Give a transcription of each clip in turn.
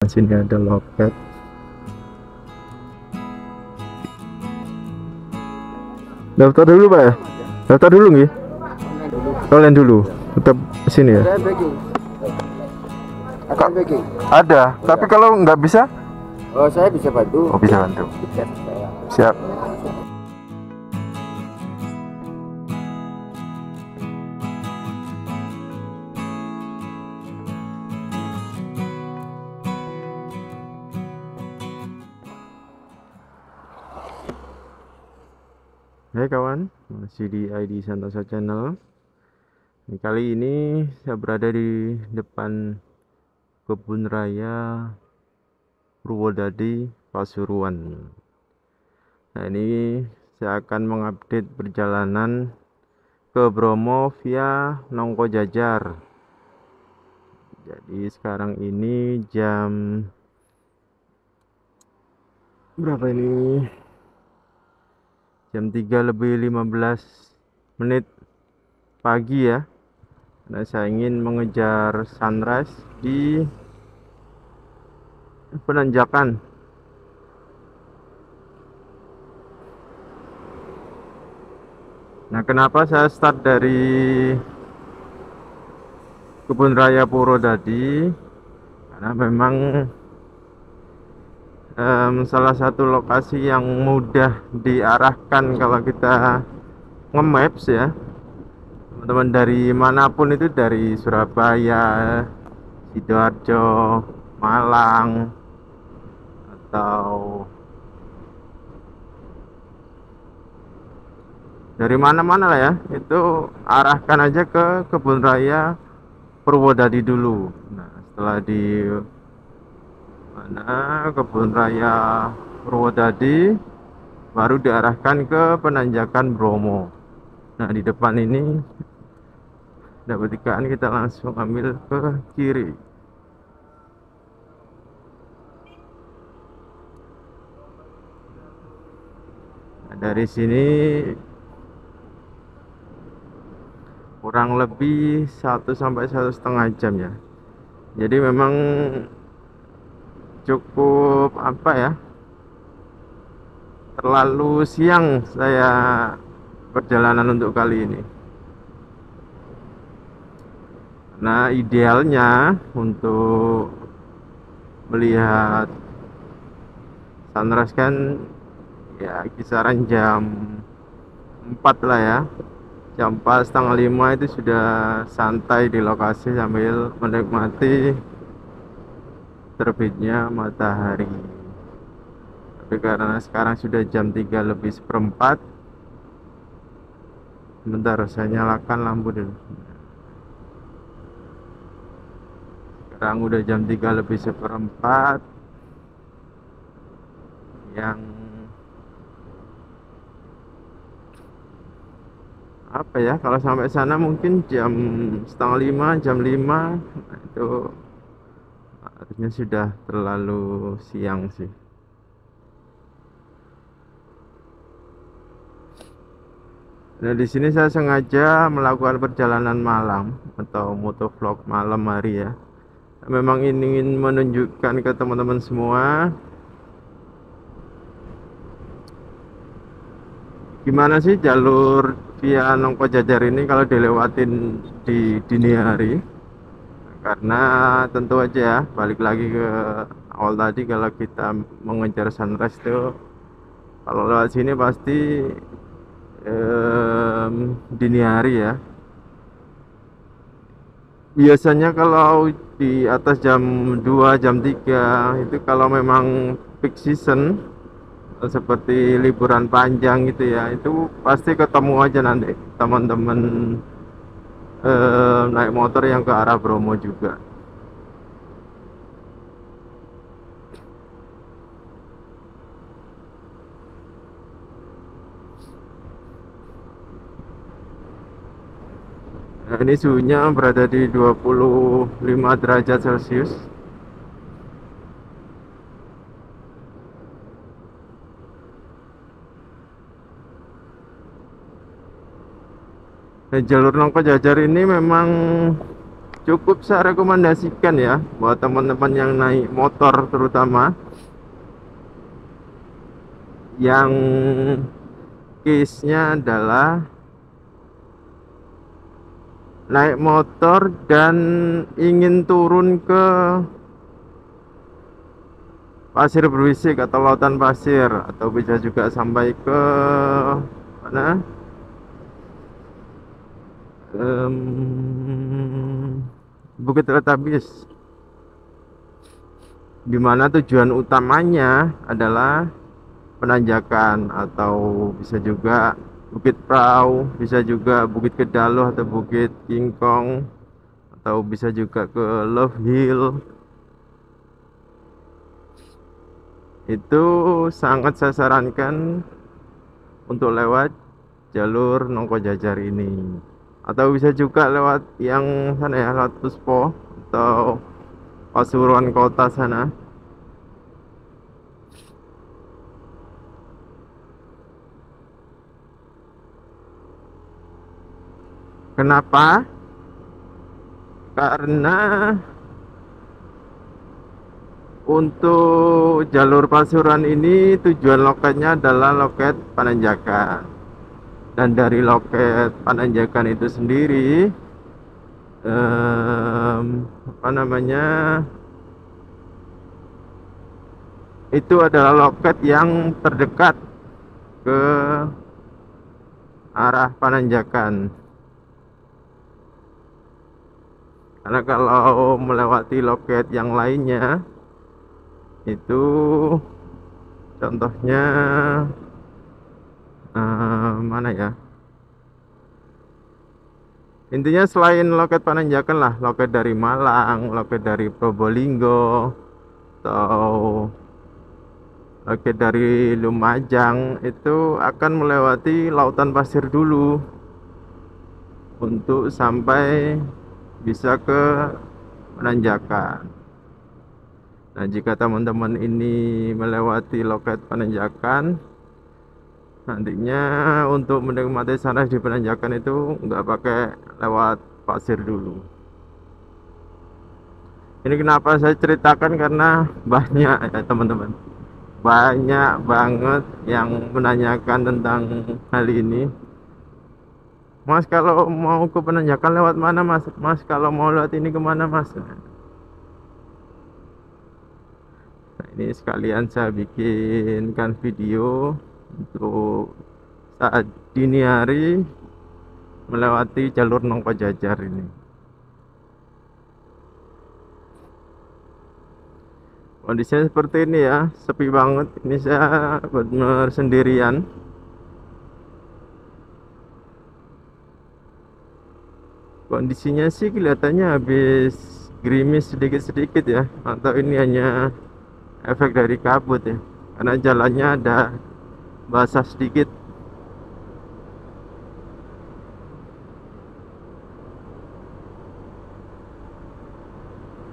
Sini ada loket. Daftar dulu Pak ya? Daftar dulu nggih? Online dulu. Tetap sini ya? Ada backing. Ada backing. Ada, tapi kalau nggak bisa? Oh, saya bisa bantu. Oh, bisa bantu. Bisa saya. Siap. Hai kawan, masih di ID Santosa Channel. Kali ini saya berada di depan Kebun Raya Purwodadi, Pasuruan. Nah, ini saya akan mengupdate perjalanan ke Bromo via Nongko Jajar. Jadi sekarang ini jam berapa ini? Jam 3:15 pagi ya. Nah, saya ingin mengejar sunrise di penanjakan. Nah, kenapa saya start dari Kebun Raya Purwodadi? Karena memang salah satu lokasi yang mudah diarahkan kalau kita nge-maps ya. Teman-teman dari manapun itu, dari Surabaya, Sidoarjo, Malang, atau dari mana-mana lah ya, itu arahkan aja ke Kebun Raya Purwodadi dulu. Nah, setelah di mana Kebun Raya Purwodadi, baru diarahkan ke penanjakan Bromo. Nah, di depan ini dapat ikan, kita langsung ambil ke kiri. Nah, dari sini kurang lebih 1 sampai 1,5 jam ya. Jadi memang cukup apa ya, terlalu siang saya perjalanan untuk kali ini. Nah, idealnya untuk melihat sunrise kan ya kisaran jam 4 lah ya. Jam 4, setengah 5 itu sudah santai di lokasi sambil menikmati terbitnya matahari. Tapi karena sekarang sudah jam 3:04, bentar saya nyalakan lampu dulu. Sekarang udah jam 3:04, yang apa ya, kalau sampai sana mungkin jam setengah 5, jam 5. Nah, itu harusnya sudah terlalu siang sih. Nah, di sini saya sengaja melakukan perjalanan malam atau motovlog malam hari ya. Memang ingin menunjukkan ke teman-teman semua gimana sih jalur via Nongko Jajar ini kalau dilewatin di dini hari. Karena tentu aja ya, balik lagi ke awal tadi, kalau kita mengejar sunrise tuh kalau lewat sini pasti dini hari ya. Biasanya kalau di atas jam 2, jam 3 itu kalau memang peak season seperti liburan panjang gitu ya, itu pasti ketemu aja nanti teman-teman naik motor yang ke arah Bromo juga. Nah, ini suhunya berada di 25 derajat Celcius. Nah, jalur Nongko Jajar ini memang cukup saya rekomendasikan ya buat teman-teman yang naik motor, terutama yang case-nya adalah naik motor dan ingin turun ke pasir berisik atau lautan pasir, atau bisa juga sampai ke mana, Bukit Teletabis, dimana tujuan utamanya adalah penanjakan, atau bisa juga Bukit Prau, bisa juga Bukit Kedaluh atau Bukit Kingkong, atau bisa juga ke Love Hill. Itu sangat saya sarankan untuk lewat jalur Nongko Jajar ini, atau bisa juga lewat yang sana ya, lewat Puspo atau Pasuruan Kota sana. Kenapa? Karena untuk jalur Pasuruan ini tujuan loketnya adalah loket Pananjakan, dan dari loket Pananjakan itu sendiri apa namanya, itu adalah loket yang terdekat ke arah Pananjakan. Karena kalau melewati loket yang lainnya itu, contohnya mana ya, intinya selain loket Pananjakan lah, loket dari Malang, loket dari Probolinggo, atau loket dari Lumajang, itu akan melewati lautan pasir dulu untuk sampai bisa ke Pananjakan. Nah, jika teman-teman ini melewati loket Pananjakan, nantinya untuk menikmati sunrise di Pananjakan itu nggak pakai lewat pasir dulu. Ini kenapa saya ceritakan, karena banyak ya teman-teman, banyak banget yang menanyakan tentang hal ini. Mas, kalau mau ke Pananjakan lewat mana mas? Mas, kalau mau lewat ini kemana mas? Nah, ini sekalian saya bikinkan video untuk saat dini hari melewati jalur Nongko Jajar ini. Kondisinya seperti ini ya, sepi banget. Ini saya benar sendirian. Kondisinya sih kelihatannya habis gerimis sedikit-sedikit ya, atau ini hanya efek dari kabut ya, karena jalannya ada basah sedikit.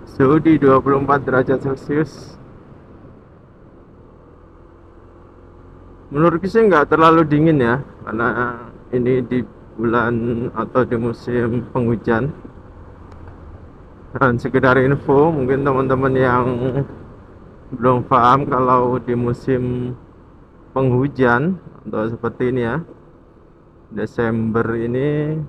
Suhu di 24 derajat Celcius. Menurutku sih nggak terlalu dingin ya, karena ini di bulan atau di musim penghujan. Dan sekedar info, mungkin teman-teman yang belum paham, kalau di musim penghujan atau seperti ini ya, Desember ini,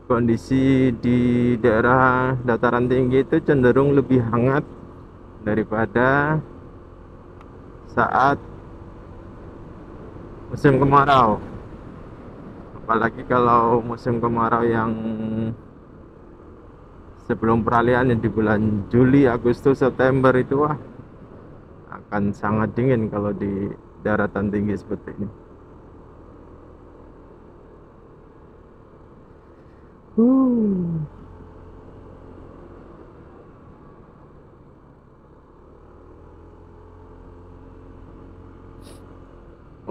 kondisi di daerah dataran tinggi itu cenderung lebih hangat daripada saat musim kemarau. Apalagi kalau musim kemarau yang sebelum peralihan di bulan Juli, Agustus, September itu, wah, akan sangat dingin kalau di daratan tinggi seperti ini.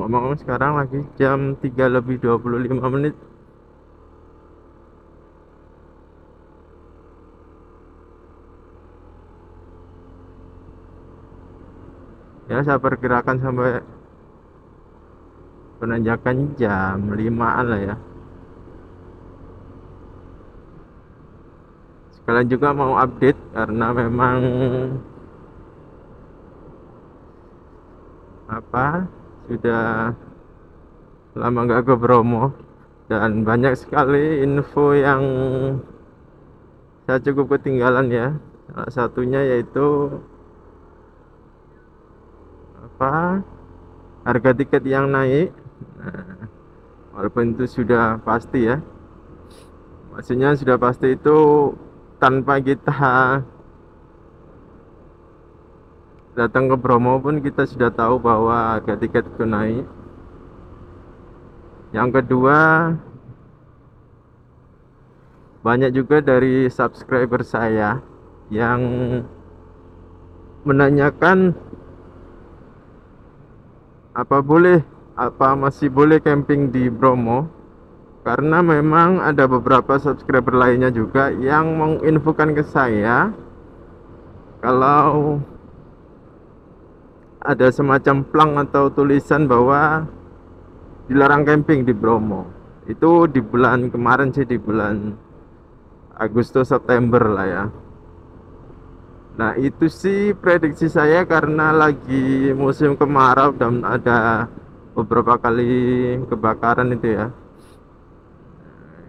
Ngomong sekarang lagi jam 3:25. Ya, saya perkirakan sampai Penanjakan jam 5-an lah ya. Kalian juga mau update karena memang sudah lama nggak ke Bromo dan banyak sekali info yang saya cukup ketinggalan ya. Salah satunya yaitu harga tiket yang naik. Nah, walaupun itu sudah pasti ya, maksudnya sudah pasti itu tanpa kita datang ke Bromo pun kita sudah tahu bahwa harga tiket itu naik. Yang kedua, banyak juga dari subscriber saya yang menanyakan apa masih boleh camping di Bromo, karena memang ada beberapa subscriber lainnya juga yang menginfokan ke saya kalau ada semacam plang atau tulisan bahwa dilarang camping di Bromo. Itu di bulan kemarin sih, di bulan Agustus September lah ya. Nah itu sih prediksi saya karena lagi musim kemarau dan ada beberapa kali kebakaran itu ya.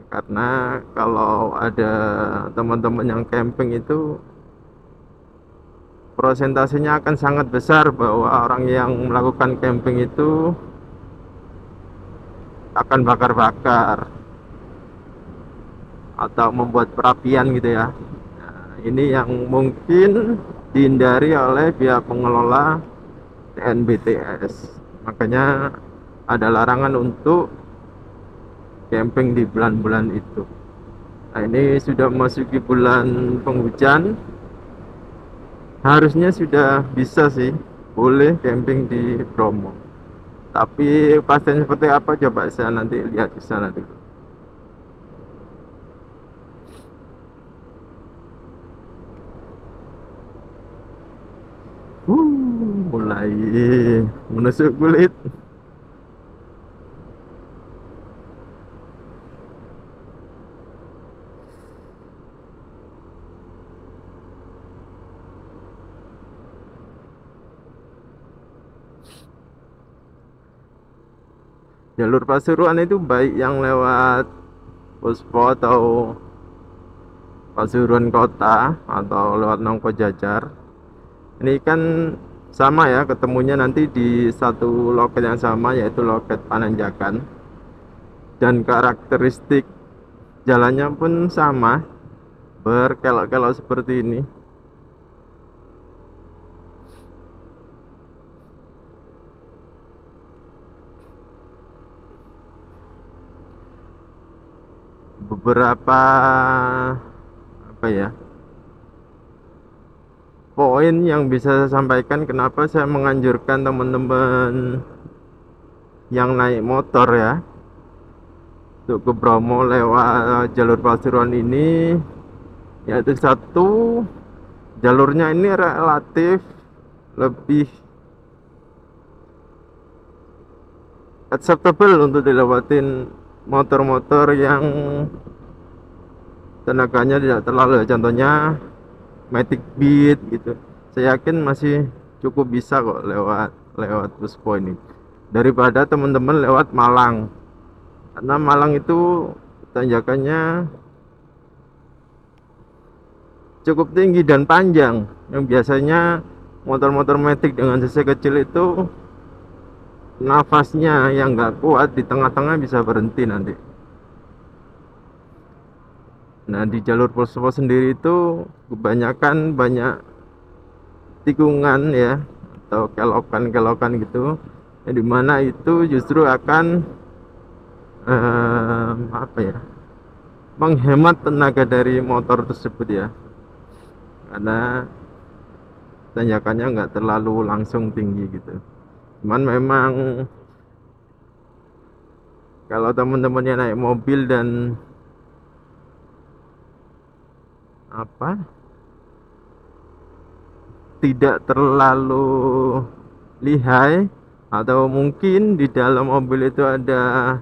Karena kalau ada teman-teman yang camping itu prosentasenya akan sangat besar bahwa orang yang melakukan camping itu akan bakar-bakar atau membuat perapian gitu ya. Nah, ini yang mungkin dihindari oleh pihak pengelola TNBTS. Makanya ada larangan untuk camping di bulan-bulan itu. Nah, ini sudah memasuki bulan penghujan. Harusnya sudah bisa sih boleh camping di Bromo. Tapi pastinya seperti apa coba saya nanti lihat di sana dulu. Mulai menusuk kulit. Jalur Pasuruan itu baik yang lewat Puspo atau Pasuruan Kota atau lewat Nongko Jajar. Ini kan sama ya, ketemunya nanti di satu loket yang sama, yaitu loket Pananjakan. Dan karakteristik jalannya pun sama, berkelok-kelok seperti ini. Beberapa poin yang bisa saya sampaikan kenapa saya menganjurkan teman-teman yang naik motor ya untuk ke Bromo lewat jalur Pasuruan ini, yaitu satu, jalurnya ini relatif lebih acceptable untuk dilewatin motor-motor yang tenaganya tidak terlalu, contohnya Matic Beat gitu. Saya yakin masih cukup bisa kok lewat Puspo ini daripada teman-teman lewat Malang, karena Malang itu tanjakannya cukup tinggi dan panjang, yang biasanya motor-motor Matic dengan cc kecil itu nafasnya yang nggak kuat di tengah-tengah bisa berhenti nanti. Nah di jalur Puspo sendiri itu kebanyakan banyak tikungan ya atau kelokan-kelokan gitu, yang dimana itu justru akan menghemat tenaga dari motor tersebut ya, karena tanjakannya nggak terlalu langsung tinggi gitu. Cuman memang kalau teman-teman yang naik mobil dan tidak terlalu lihai, atau mungkin di dalam mobil itu ada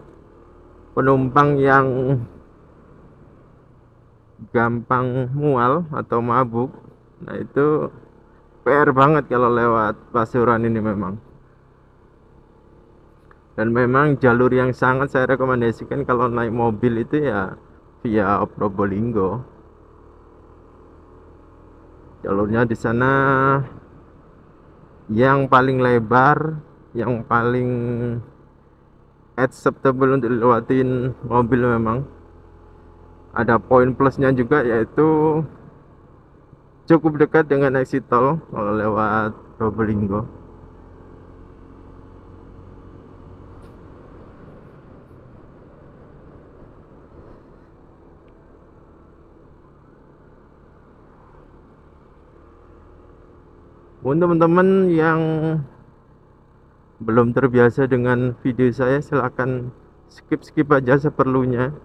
penumpang yang gampang mual atau mabuk. Nah itu PR banget kalau lewat Pasuruan ini memang. Dan memang jalur yang sangat saya rekomendasikan kalau naik mobil itu ya via Probolinggo. Jalurnya di sana yang paling lebar, yang paling acceptable untuk dilewatin mobil memang. Ada poin plusnya juga, yaitu cukup dekat dengan exit tol kalau lewat Probolinggo. Untuk teman-teman yang belum terbiasa dengan video saya, silahkan skip aja seperlunya.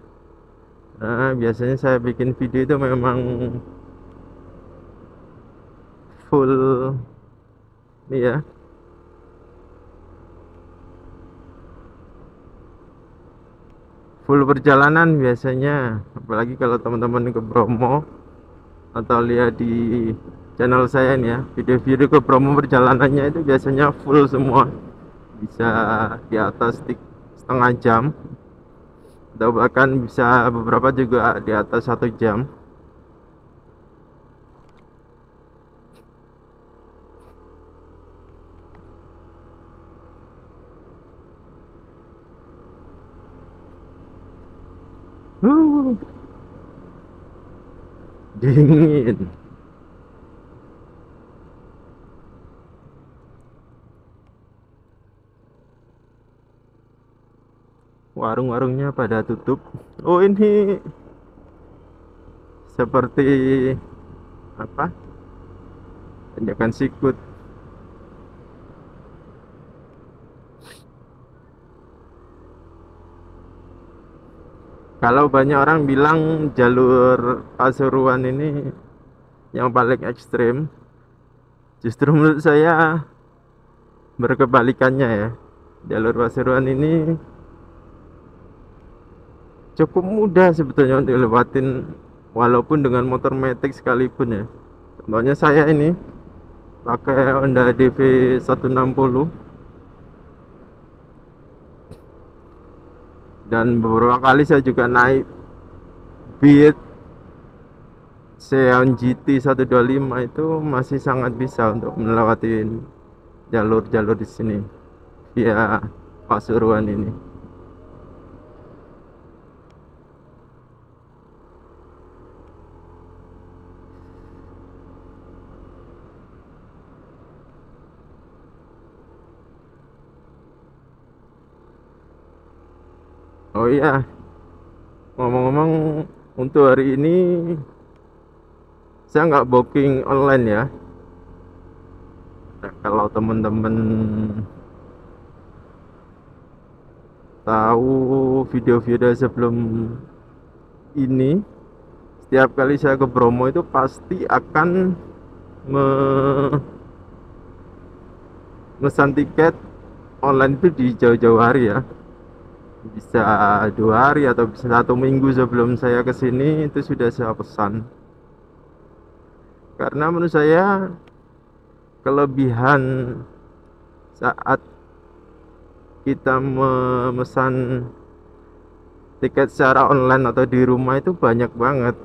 Nah, biasanya saya bikin video itu memang full nih ya, full perjalanan biasanya. Apalagi kalau teman-teman ke Bromo atau lihat di channel saya nih ya, video-video ke Bromo perjalanannya itu biasanya full semua, bisa di atas setengah jam atau bahkan bisa beberapa juga di atas 1 jam. uh, Dingin. Warung-warungnya pada tutup. Oh, ini seperti apa, tanjakan sikut. Kalau banyak orang bilang jalur Pasuruan ini yang paling ekstrim, justru menurut saya berkebalikannya ya. Jalur Pasuruan ini cukup mudah sebetulnya untuk dilewatin, walaupun dengan motor metik sekalipun ya. Contohnya saya ini pakai Honda DV 160, dan beberapa kali saya juga naik Beat Xeon GT 125, itu masih sangat bisa untuk melewati jalur-jalur di sini via Pasuruan ini. Oh iya, ngomong-ngomong, untuk hari ini saya nggak booking online ya. Nah, kalau teman-teman tahu video-video sebelum ini, setiap kali saya ke Bromo itu pasti akan memesan tiket online itu di jauh-jauh hari ya. Bisa 2 hari atau bisa 1 minggu sebelum saya kesini itu sudah saya pesan. Karena menurut saya kelebihan saat kita memesan tiket secara online atau di rumah itu banyak banget.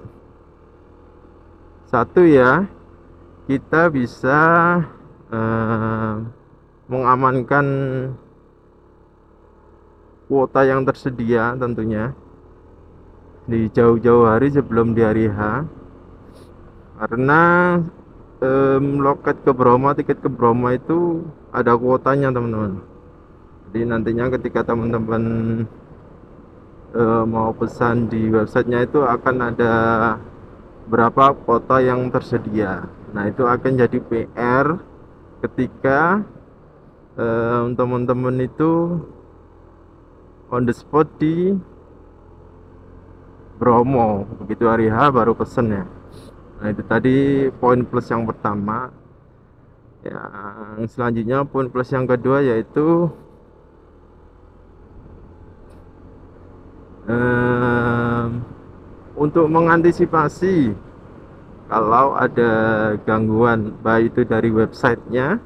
Satu ya, kita bisa mengamankan kuota yang tersedia tentunya di jauh-jauh hari sebelum di hari H, karena loket ke Bromo, tiket ke Bromo itu ada kuotanya teman-teman. Jadi nantinya ketika teman-teman mau pesan di websitenya itu akan ada berapa kuota yang tersedia. Nah itu akan jadi PR ketika teman-teman itu on the spot di Bromo, begitu hari H baru pesen ya. Nah itu tadi poin plus yang pertama. Yang selanjutnya, poin plus yang kedua, yaitu untuk mengantisipasi kalau ada gangguan, baik itu dari websitenya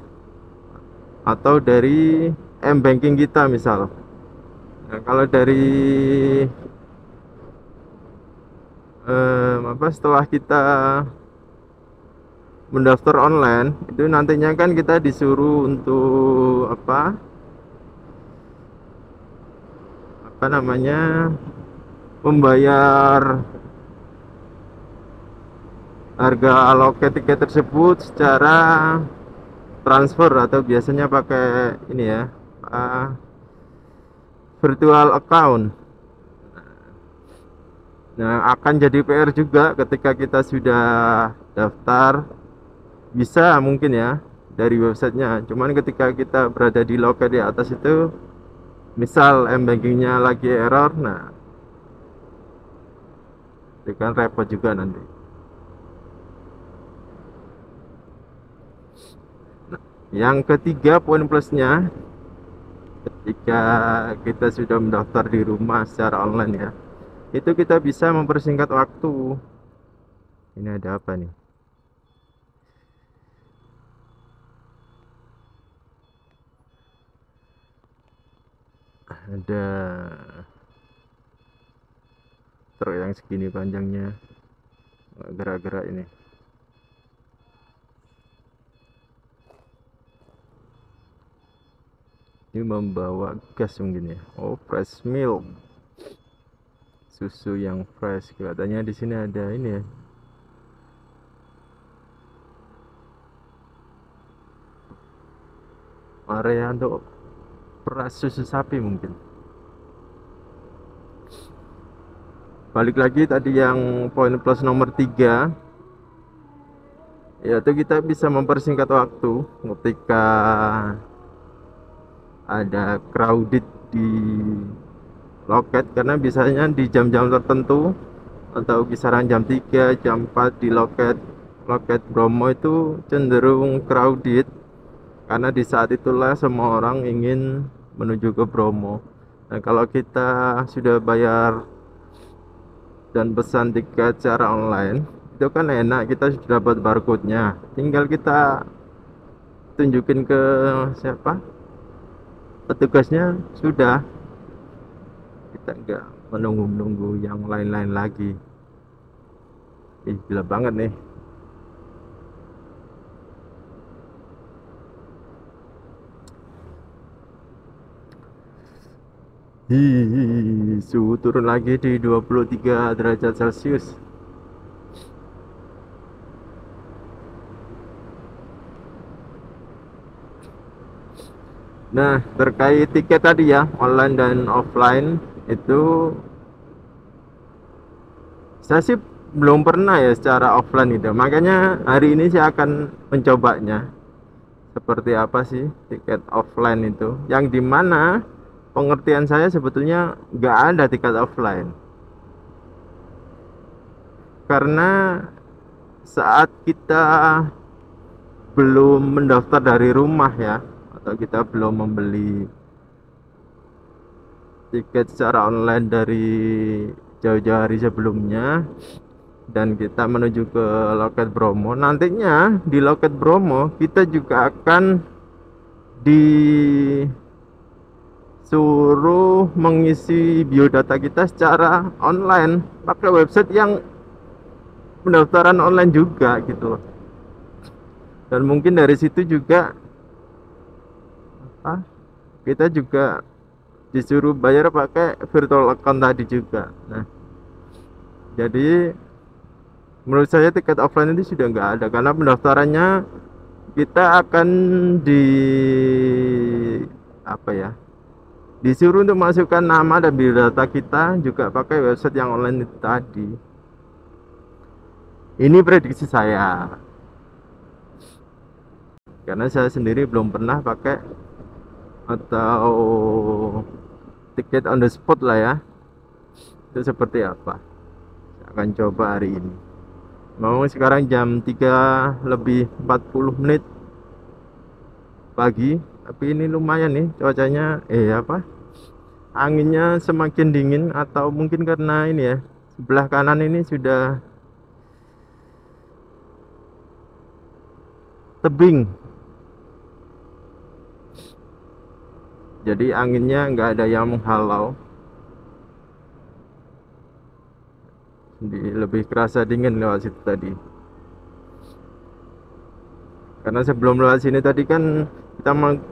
atau dari m-banking kita misal. Nah, kalau dari setelah kita mendaftar online itu nantinya kan kita disuruh untuk apa namanya, membayar harga loket tiket tersebut secara transfer atau biasanya pakai ini ya, virtual account. Nah, akan jadi PR juga ketika kita sudah daftar, bisa mungkin ya dari websitenya, cuman ketika kita berada di loket di atas itu, misal m-bankingnya lagi error, nah itu kan repot juga nanti. Nah, yang ketiga poin plusnya, ketika kita sudah mendaftar di rumah secara online ya, itu kita bisa mempersingkat waktu. Ini ada apa nih? Ada truk yang segini panjangnya, gerak-gerak ini. Ini membawa gas mungkin ya. Oh, fresh milk, susu yang fresh. Kelihatannya di sini ada ini ya, area untuk peras susu sapi mungkin. Balik lagi tadi yang poin plus nomor 3, yaitu kita bisa mempersingkat waktu ketika ada crowded di loket, karena biasanya di jam-jam tertentu atau kisaran jam 3, jam 4 di loket Bromo itu cenderung crowded, karena di saat itulah semua orang ingin menuju ke Bromo. Nah, kalau kita sudah bayar dan pesan tiket secara online, itu kan enak, kita sudah dapat barcode-nya, tinggal kita tunjukin ke siapa, petugasnya, sudah, kita nggak menunggu-nunggu yang lain-lain lagi. Gila banget nih. Suhu turun lagi di 23 derajat Celcius. Nah, terkait tiket tadi ya, online dan offline, itu saya sih belum pernah ya secara offline itu. Makanya hari ini saya akan mencobanya. Seperti apa sih tiket offline itu, yang dimana pengertian saya sebetulnya nggak ada tiket offline. Karena saat kita belum mendaftar dari rumah ya, atau kita belum membeli tiket secara online dari jauh-jauh hari sebelumnya, dan kita menuju ke loket Bromo, nantinya di loket Bromo kita juga akan disuruh mengisi biodata kita secara online pakai website yang pendaftaran online juga gitu. Dan mungkin dari situ juga kita juga disuruh bayar pakai virtual account tadi juga. Nah, jadi menurut saya tiket offline itu sudah nggak ada, karena pendaftarannya kita akan disuruh untuk masukkan nama dan biodata kita juga pakai website yang online itu tadi. Ini prediksi saya, karena saya sendiri belum pernah pakai atau tiket on the spot lah ya, itu seperti apa. Saya akan coba hari ini. Memang sekarang jam 3:40 pagi, tapi ini lumayan nih cuacanya, anginnya semakin dingin, atau mungkin karena ini ya, sebelah kanan ini sudah tebing, jadi anginnya nggak ada yang menghalau, lebih kerasa dingin lewat situ tadi. Karena sebelum lewat sini tadi kan kita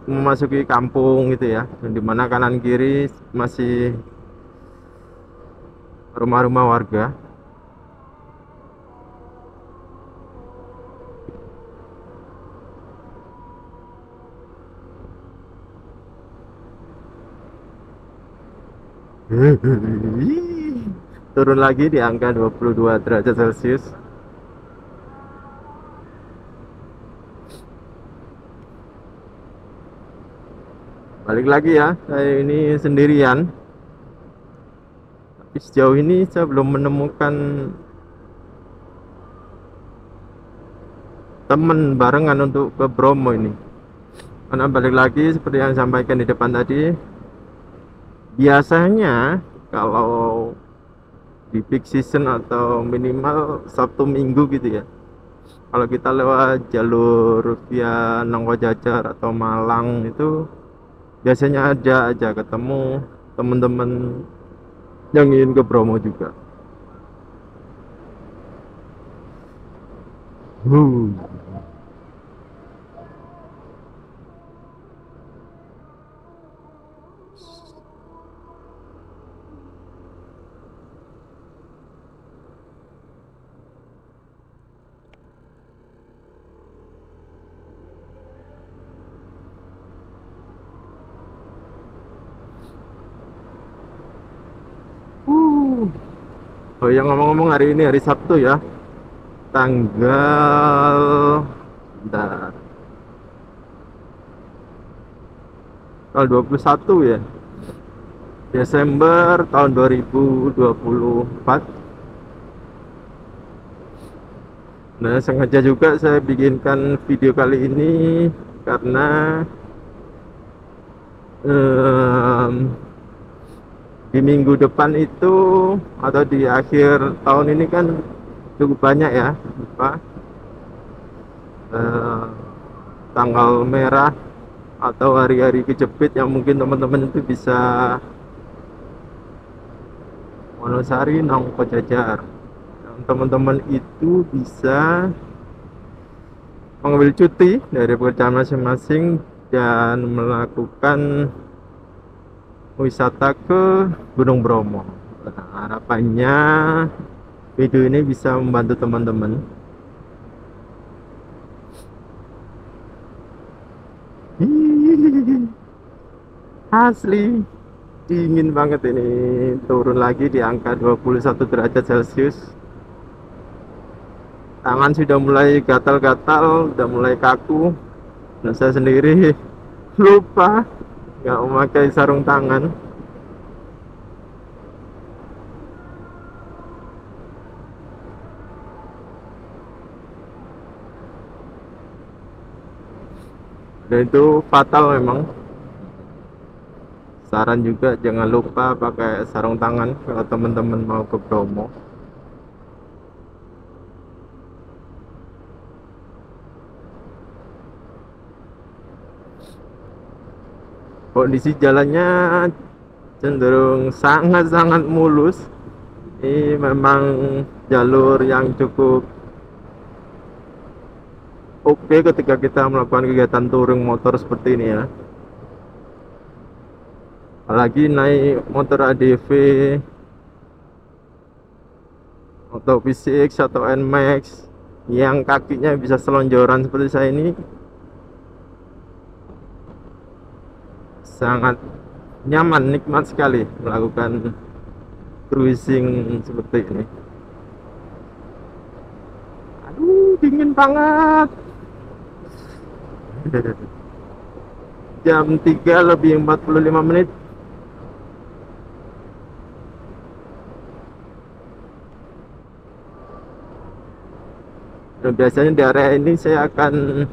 memasuki kampung gitu ya, yang dimana kanan kiri masih rumah-rumah warga. Turun lagi di angka 22 derajat Celcius. Balik lagi ya, saya ini sendirian. Tapi sejauh ini saya belum menemukan teman barengan untuk ke Bromo ini. Karena balik lagi seperti yang sampaikan di depan tadi, biasanya kalau di peak season atau minimal Sabtu Minggu gitu ya, kalau kita lewat jalur via Nongkojajar atau Malang itu biasanya ada aja ketemu teman-teman yang ingin ke Bromo juga. uh. uh. Oh yang ngomong-ngomong, hari ini hari Sabtu ya, tanggal bentar, tanggal 21 ya Desember tahun 2024. Nah, sengaja juga saya bikinkan video kali ini karena di minggu depan itu atau di akhir tahun ini kan cukup banyak ya apa tanggal merah atau hari-hari kejepit yang mungkin teman-teman itu bisa Wonosari, Nongkojajar. Teman-teman itu bisa mengambil cuti dari pekerjaan masing-masing dan melakukan wisata ke Gunung Bromo. Nah, harapannya video ini bisa membantu teman-teman. Asli dingin banget ini, turun lagi di angka 21 derajat Celcius. Tangan sudah mulai gatal-gatal, sudah mulai kaku, dan saya sendiri lupa nggak memakai sarung tangan. Dan itu fatal memang. Saran juga jangan lupa pakai sarung tangan kalau teman-teman mau ke Bromo. Kondisi jalannya cenderung sangat-sangat mulus. Ini memang jalur yang cukup oke ketika kita melakukan kegiatan touring motor seperti ini ya. Apalagi naik motor ADV atau PCX atau NMAX yang kakinya bisa selonjoran seperti saya ini, sangat nyaman, nikmat sekali melakukan cruising seperti ini. Aduh, dingin banget. Jam 3 lebih 45 menit. Dan biasanya di area ini saya akan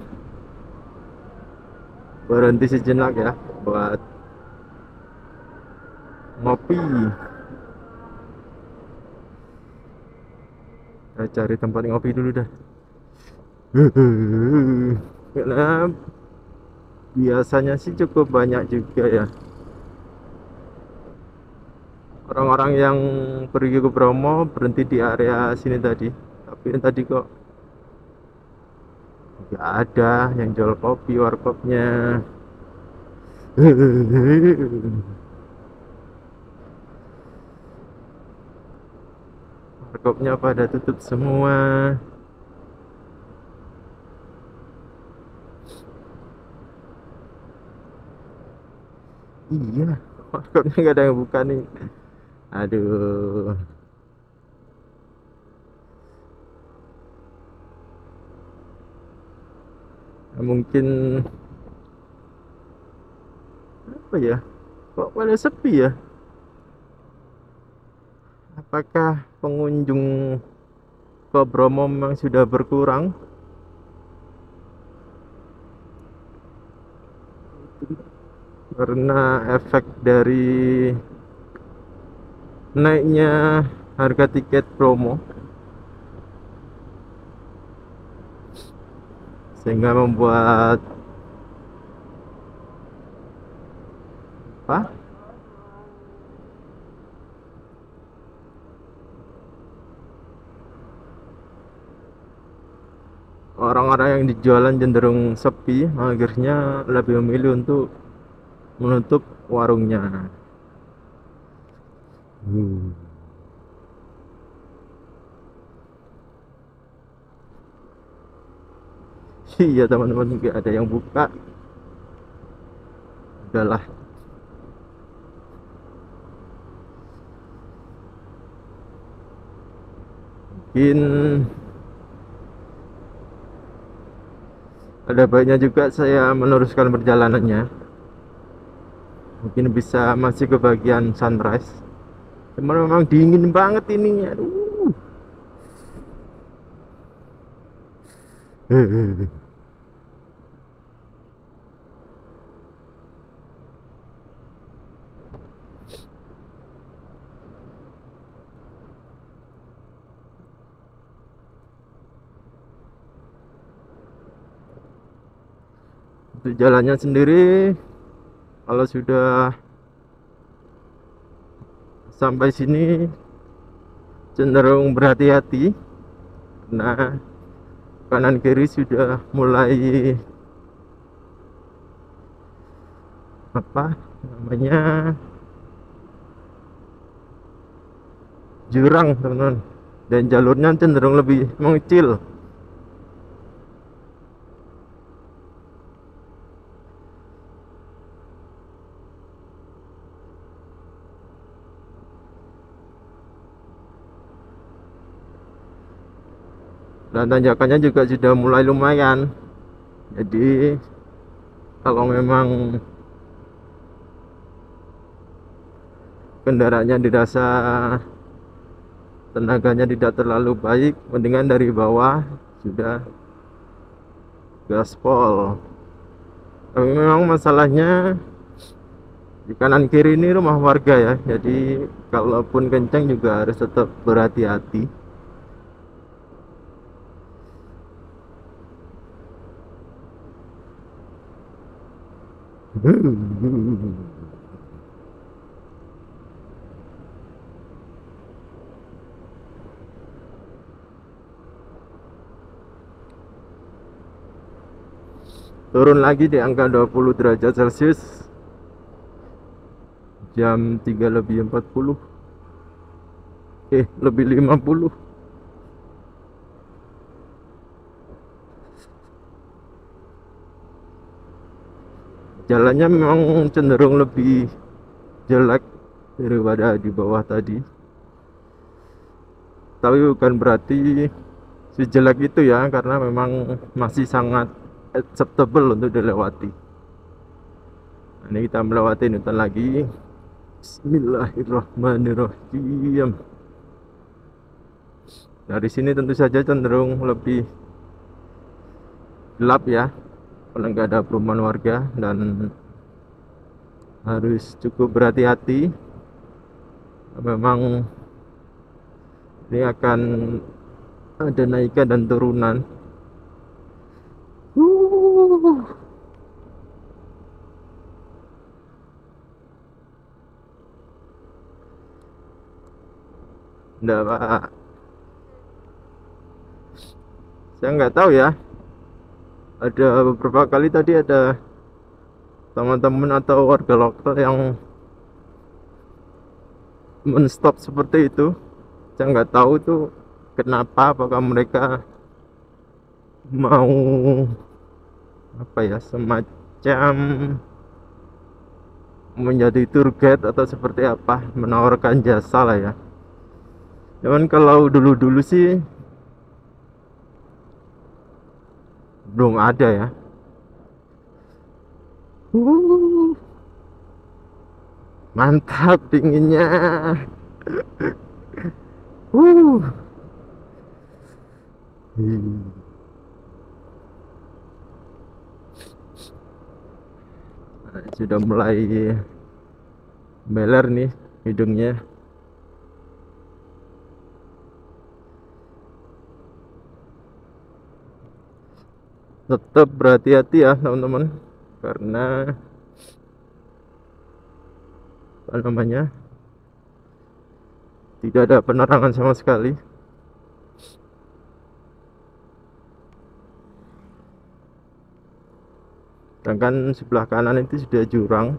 berhenti sejenak ya buat ngopi. Saya cari tempat ngopi dulu dah. Karena biasanya sih cukup banyak juga ya orang-orang yang pergi ke Bromo berhenti di area sini tadi. Tapi tadi kok nggak ada yang jual kopi warkopnya. Warkopnya pada tutup semua. Iya, warkopnya nggak ada yang buka nih. Aduh. Mungkin apa ya? Kok pada sepi ya? Apakah pengunjung ke Bromo memang sudah berkurang? Karena efek dari naiknya harga tiket promo, sehingga membuat apa? Orang-orang yang di jualan cenderung sepi, akhirnya lebih memilih untuk menutup warungnya. Iya teman-teman, nggak ada yang buka. Udahlah. Mungkin ada baiknya juga saya meneruskan perjalanannya. Mungkin bisa masih ke bagian sunrise. Cuman memang dingin banget ini. Aduh. Untuk jalannya sendiri, kalau sudah sampai sini cenderung berhati-hati karena kanan kiri sudah mulai apa namanya jurang teman-teman, dan jalurnya cenderung lebih mengecil. Dan tanjakannya juga sudah mulai lumayan. Jadi kalau memang kendaraannya dirasa tenaganya tidak terlalu baik, mendingan dari bawah sudah gaspol. Tapi memang masalahnya di kanan kiri ini rumah warga ya, jadi kalaupun kencang juga harus tetap berhati-hati. Turun lagi di angka 20 derajat Celcius jam 3:40, lebih 50. Jalannya memang cenderung lebih jelek daripada di bawah tadi, tapi bukan berarti sejelek itu ya, karena memang masih sangat acceptable untuk dilewati. Ini kita melewati hutan lagi. Bismillahirrahmanirrahim. Dari sini tentu saja cenderung lebih gelap ya, kalau nggak ada perumahan warga, dan harus cukup berhati-hati. Memang ini akan ada naikan dan turunan. uh, Nggak pak, saya nggak tahu ya, ada beberapa kali tadi ada teman-teman atau warga lokal yang menstop seperti itu. Saya nggak tahu tuh kenapa, apakah mereka mau apa ya, semacam menjadi tour guide atau seperti apa, menawarkan jasa lah ya. Cuman kalau dulu-dulu sih belum ada ya. uh, Mantap dinginnya. uh. Nah, sudah mulai meler nih hidungnya. Tetap berhati-hati ya teman-teman, karena apa namanya, tidak ada penerangan sama sekali. Sedangkan sebelah kanan itu sudah jurang.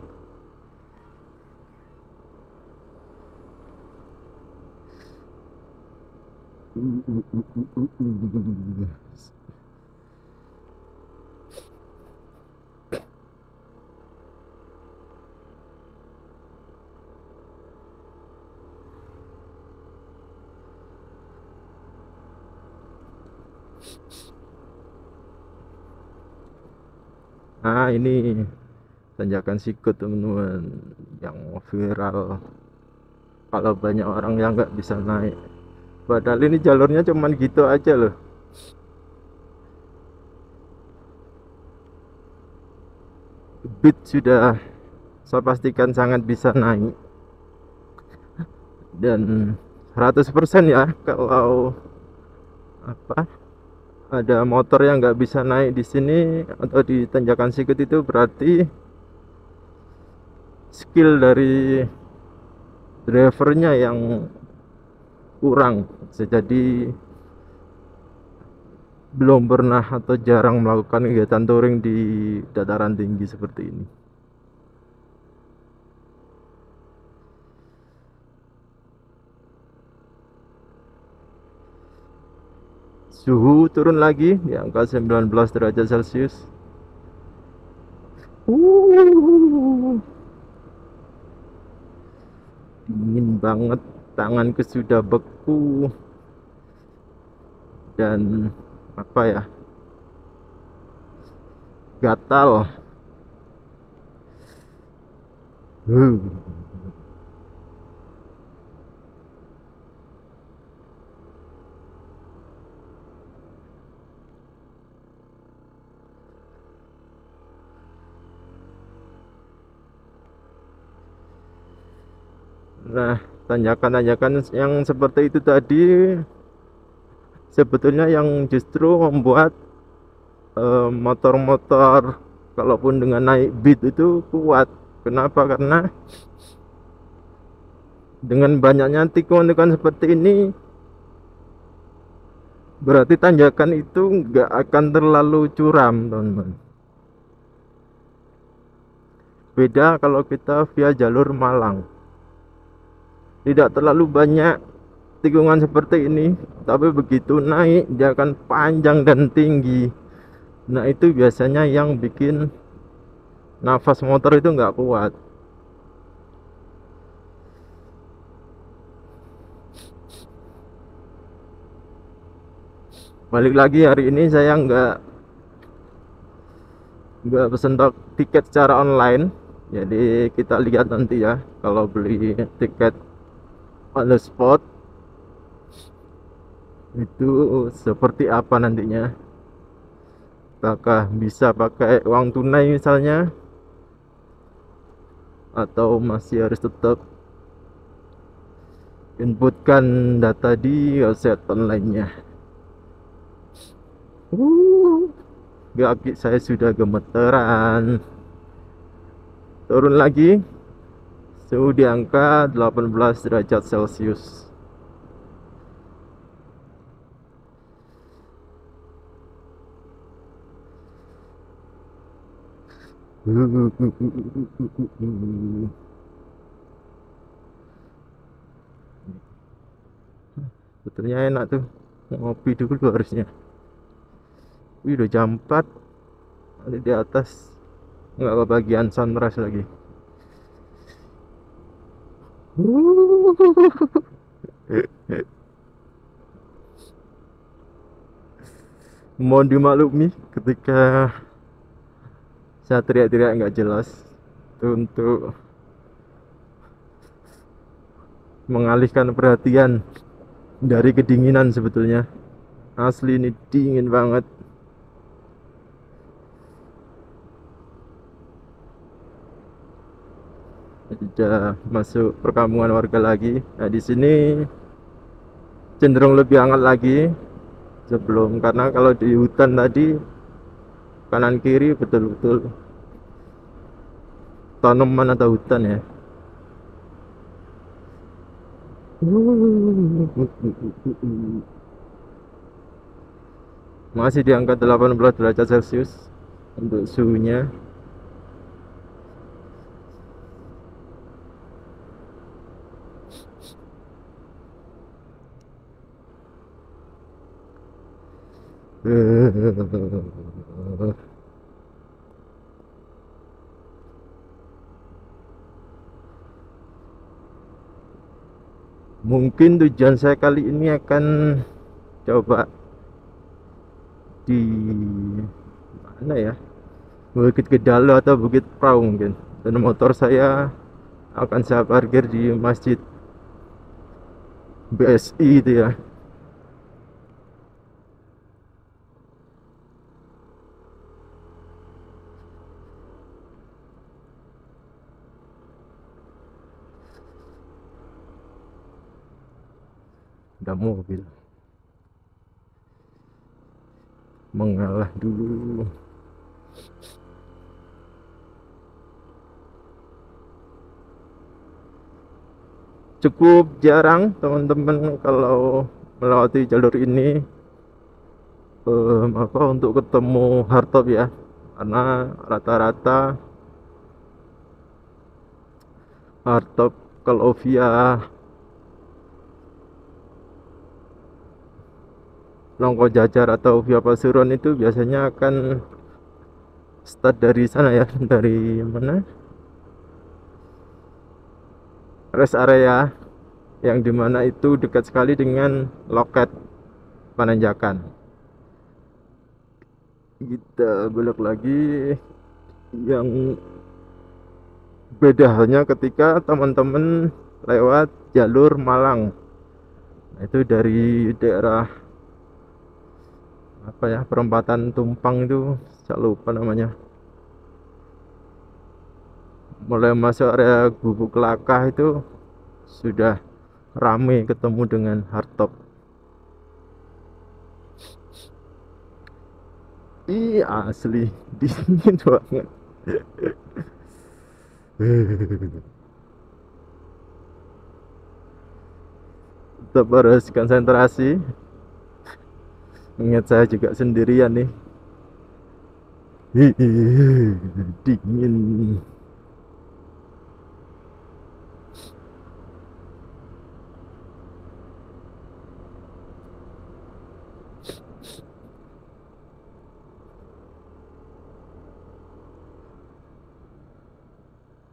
Nah ini tanjakan sikut teman-teman, yang viral kalau banyak orang yang nggak bisa naik. Padahal ini jalurnya cuman gitu aja loh. Beat sudah saya pastikan sangat bisa naik, dan 100% ya kalau apa, ada motor yang nggak bisa naik di sini atau di tanjakan sikut, itu berarti skill dari drivernya yang kurang. Bisa jadi belum pernah atau jarang melakukan kegiatan touring di dataran tinggi seperti ini. Suhu turun lagi di angka 19 derajat Celcius. Dingin banget, tanganku sudah beku dan apa ya, gatal. Nah, tanjakan-tanjakan yang seperti itu tadi sebetulnya yang justru membuat motor-motor kalaupun dengan naik beat itu kuat. Kenapa? Karena dengan banyaknya tikungan-tikungan seperti ini, berarti tanjakan itu nggak akan terlalu curam, teman-teman. Beda kalau kita via jalur Malang, tidak terlalu banyak tikungan seperti ini, tapi begitu naik dia akan panjang dan tinggi. Nah itu biasanya yang bikin nafas motor itu nggak kuat. Balik lagi, hari ini saya nggak pesen tiket secara online, jadi kita lihat nanti ya kalau beli tiket on the spot itu seperti apa nantinya. Apakah bisa pakai uang tunai misalnya, atau masih harus tetap inputkan data di website online-nya. Kaki saya sudah gemeteran. Turun lagi, suhu di angka 18 derajat Celcius. Betulnya enak tuh, ngopi dulu harusnya. Wih, udah jam 4, ada di atas, nggak kebagian sunrise lagi. Mohon dimaklumi ketika saya teriak-teriak nggak jelas, itu untuk mengalihkan perhatian dari kedinginan. Sebetulnya asli ini dingin banget. Sudah masuk perkampungan warga lagi. Nah, di sini cenderung lebih hangat lagi sebelum, karena kalau di hutan tadi kanan kiri betul-betul tanaman atau hutan ya. Masih di angka 18 derajat Celcius untuk suhunya. Mungkin tujuan saya kali ini akan coba di mana ya, Bukit Kedalu atau Bukit Prau mungkin. Dan motor saya akan saya parkir di Masjid BSI itu ya. Ada mobil mengalah dulu. Cukup jarang teman-teman kalau melewati jalur ini untuk ketemu hardtop ya, karena rata-rata hardtop kalau via Longko Jajar atau via Pasuruan itu biasanya akan start dari sana ya, dari mana, rest area yang dimana itu dekat sekali dengan loket Pananjakan. Kita belok lagi. Yang beda halnya ketika teman-teman lewat jalur Malang. Nah, itu dari daerah apa ya, perempatan Tumpang itu saya lupa namanya, mulai masuk area Gubuk Lakah itu sudah rame ketemu dengan hardtop. Iya asli dingin banget. Tetap harus konsentrasi, ingat saya juga sendirian nih. Dingin.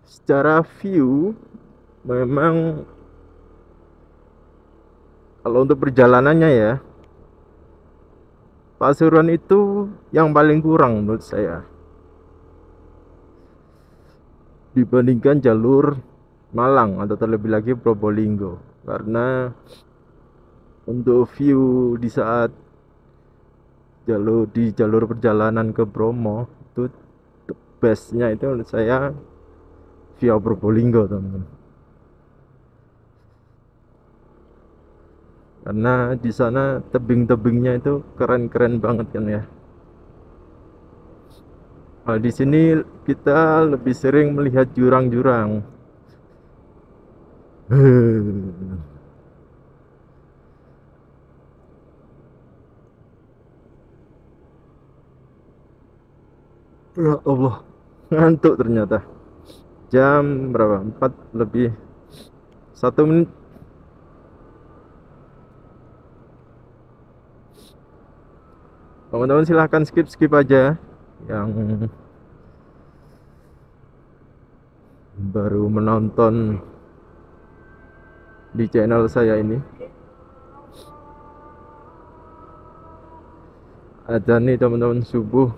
Secara view memang kalau untuk perjalanannya ya, Pasuruan itu yang paling kurang menurut saya dibandingkan jalur Malang atau terlebih lagi Probolinggo, karena untuk view di saat jalur perjalanan ke Bromo itu the bestnya itu menurut saya via Probolinggo teman-teman. karena di sana tebing-tebingnya itu keren-keren banget kan ya. Kalau di sini kita lebih sering melihat jurang-jurang. Ya Allah, ngantuk ternyata. Jam berapa? 4 lebih 1 menit. Teman-teman silahkan skip aja yang baru menonton di channel saya ini. Ada nih teman-teman subuh.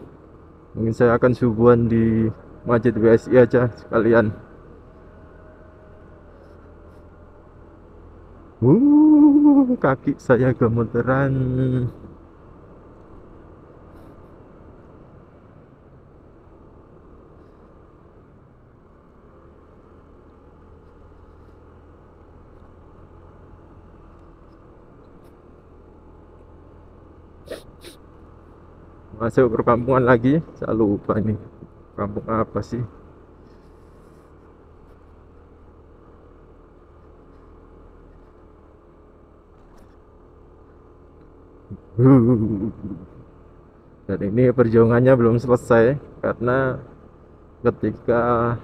Mungkin saya akan subuhan di Masjid WSI aja sekalian. Kaki saya gemeteran. Masuk perkampungan lagi, saya lupa ini kampung apa sih. Dan ini perjuangannya belum selesai, karena ketika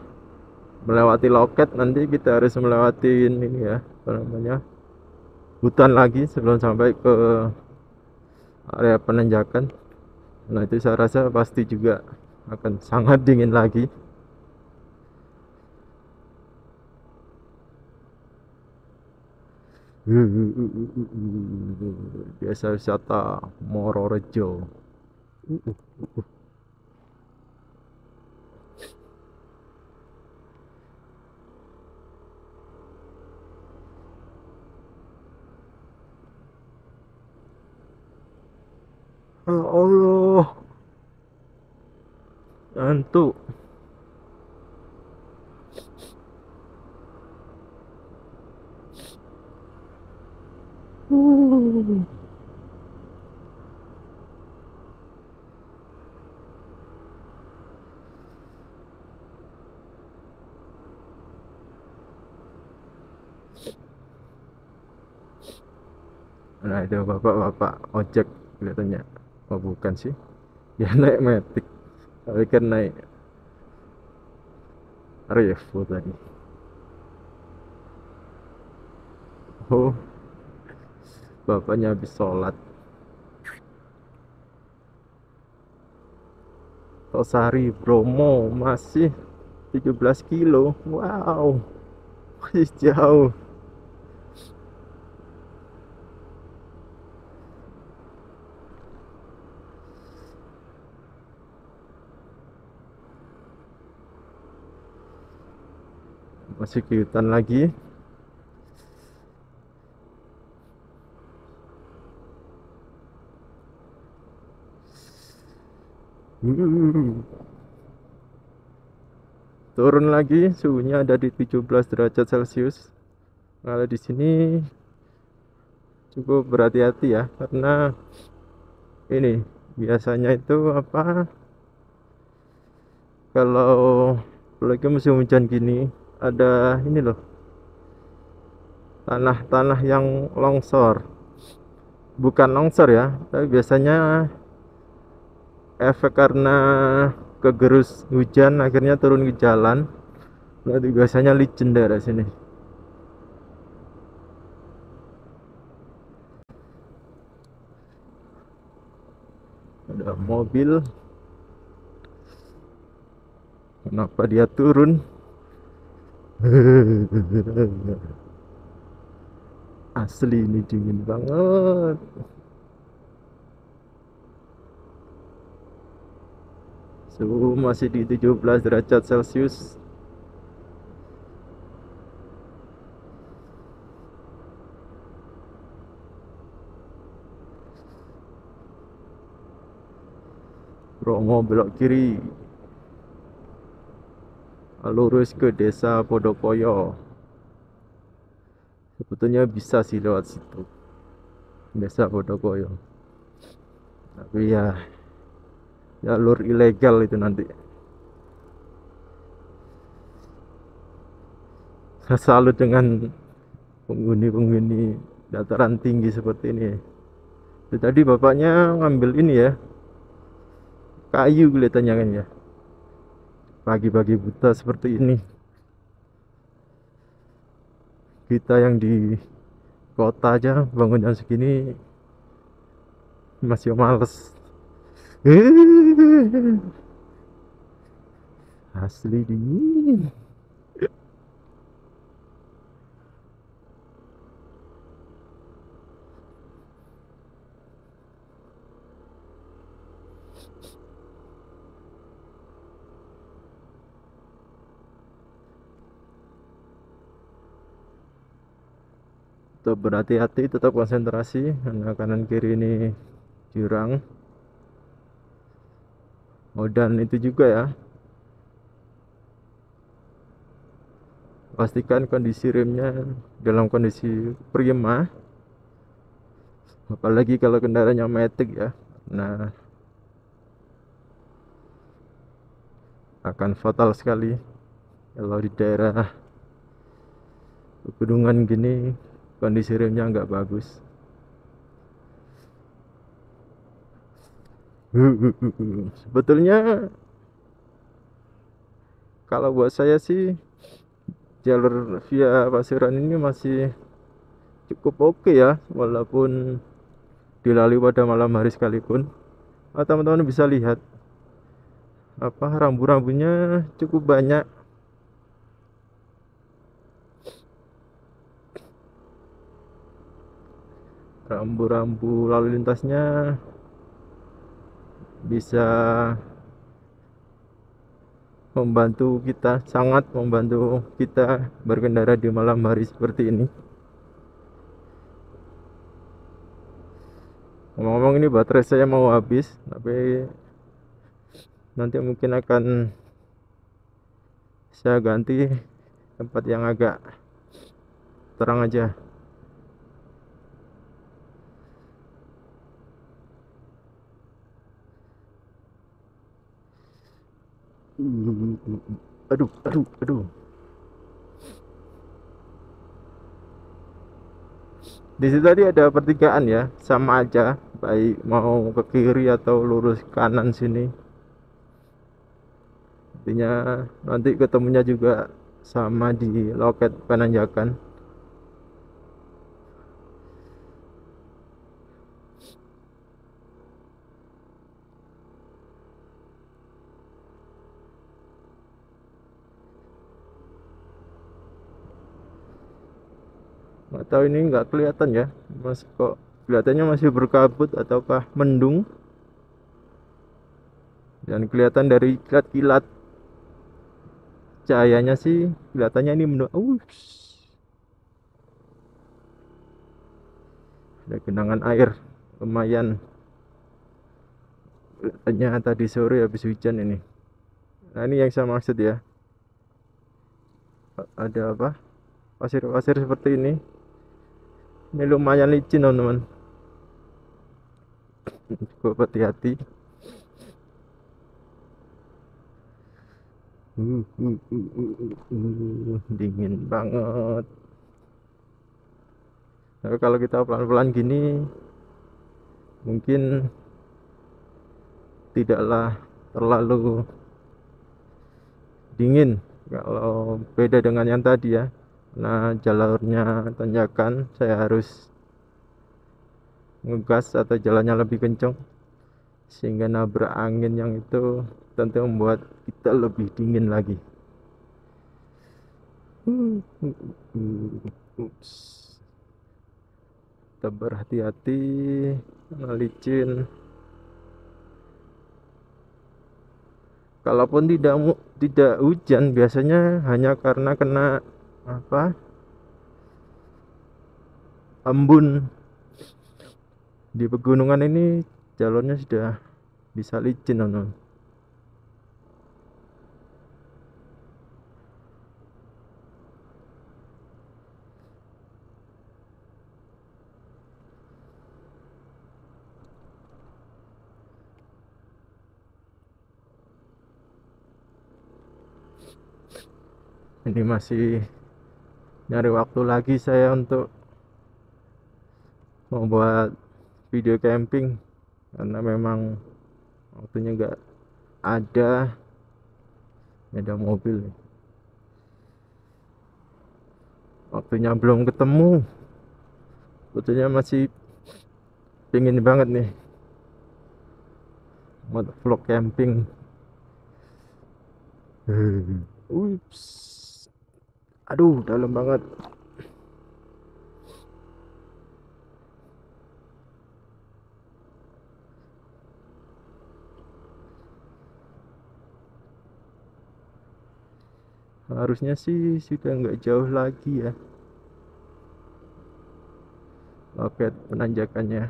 melewati loket nanti kita harus melewati ini ya, apa namanya, hutan lagi sebelum sampai ke area penanjakan. Nah itu saya rasa pasti juga akan sangat dingin lagi. Desa wisata Mororejo. Ya Allah, ngantuk. Nah itu bapak-bapak ojek kelihatannya. Oh bukan sih, dia naik metik, tapi kan naik Revo tadi. Oh, bapaknya habis sholat. Tosari Bromo masih 17 kilo. Wow, masih jauh. Masih ke hutan lagi. Turun lagi, suhunya ada di 17 derajat Celcius. Kalau di sini cukup berhati-hati ya, karena ini biasanya itu apa, kalau lagi musim hujan gini ada ini loh, tanah-tanah yang longsor. Bukan longsor ya, tapi biasanya efek karena kegerus hujan akhirnya turun ke jalan. Nanti biasanya licin daerah sini. Ada mobil, kenapa dia turun? Asli ini dingin banget. Suhu masih di 17 derajat Celcius. Bromo belok kiri, lurus ke desa Podopoyo. Sebetulnya bisa sih lewat situ. desa Bodokoyo. Tapi ya jalur ilegal itu nanti. Saya salut dengan penghuni-penghuni dataran tinggi seperti ini. Itu tadi bapaknya ngambil ini ya, kayu kelihatannya kan ya. Pagi-pagi buta seperti ini. Kita yang di kota aja bangun jam segini masih males. Asli dingin. Tetap berhati-hati, tetap konsentrasi karena kanan kiri ini jurang. Oh, dan itu juga ya, pastikan kondisi remnya dalam kondisi prima, apalagi kalau kendaraannya matic ya. Nah, akan fatal sekali kalau di daerah pegunungan gini kondisi remnya nggak bagus. Sebetulnya kalau buat saya sih jalur via Pasuruan ini masih cukup oke ya, walaupun dilalui pada malam hari sekalipun. Teman-teman bisa lihat apa rambu-rambunya cukup banyak. Rambu-rambu lalu lintasnya bisa membantu kita, sangat membantu kita berkendara di malam hari seperti ini. Ngomong-ngomong, ini baterai saya mau habis, tapi nanti mungkin akan saya ganti tempat yang agak terang aja. Aduh, aduh, aduh. Di situ tadi ada pertigaan ya, sama aja, baik mau ke kiri atau lurus kanan sini. Intinya nanti ketemunya juga sama di loket Penanjakan. Nggak tahu ini nggak kelihatan ya, mas, kok kelihatannya masih berkabut ataukah mendung. Dan kelihatan dari kilat-kilat cahayanya sih kelihatannya ini mendung. Ada genangan air lumayan, kelihatannya tadi sore habis hujan ini. Nah, ini yang saya maksud ya, ada apa, pasir-pasir seperti ini lumayan licin teman-teman. Cukup hati-hati. Dingin banget. Tapi kalau kita pelan-pelan gini mungkin tidaklah terlalu dingin kalau beda dengan yang tadi ya. Nah, jalurnya tanjakan, saya harus ngegas atau jalannya lebih kencang sehingga nabrak angin yang itu tentu membuat kita lebih dingin lagi. Kita berhati-hati, licin. Kalaupun tidak hujan, biasanya hanya karena kena apa, embun. Di pegunungan ini jalurnya sudah bisa licin teman-teman. Ini masih nyari waktu lagi saya untuk membuat video camping, karena memang waktunya nggak ada. Ada mobil nih. Waktunya belum ketemu. Sebetulnya masih pingin banget nih buat vlog camping. Ups. Aduh, dalam banget. Harusnya sih sudah nggak jauh lagi ya loket penanjakannya.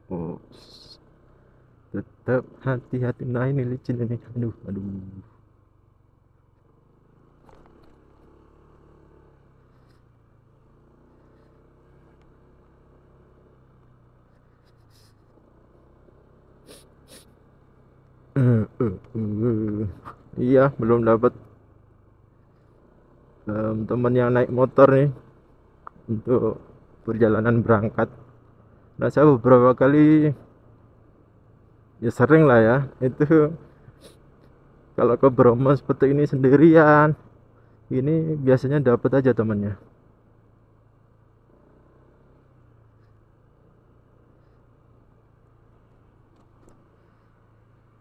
Ups. Tetap hati-hati. Nah, ini licin ini. Aduh, aduh. Iya, belum dapat teman yang naik motor nih untuk perjalanan berangkat. Nah, saya beberapa kali, ya sering lah ya, itu kalau ke Bromo seperti ini sendirian, ini biasanya dapat aja temannya.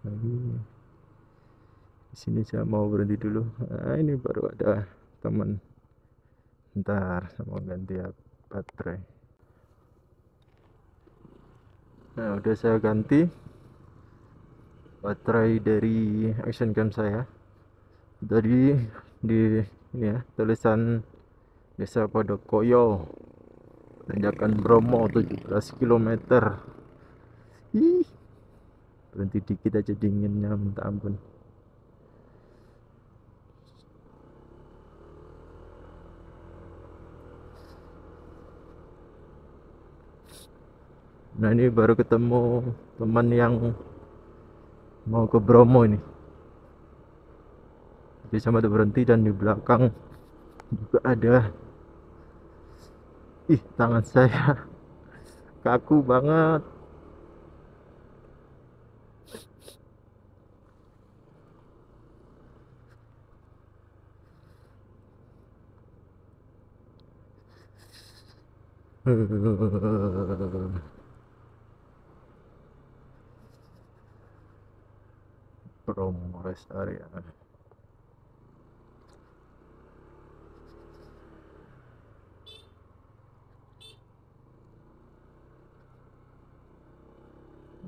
Nah, ini di sini saya mau berhenti dulu. Nah, ini baru ada teman. Ntar mau ganti baterai. Nah, udah saya ganti baterai dari action cam saya. Tadi di ini ya, tulisan Desa Padokoyo, tanjakan Bromo 17 km. Ih, berhenti dikit aja dinginnya minta ampun. Nah, ini baru ketemu teman yang mau ke Bromo ini. Bisa pada berhenti, dan di belakang juga ada. Ih, tangan saya kaku banget. Bromo rest area.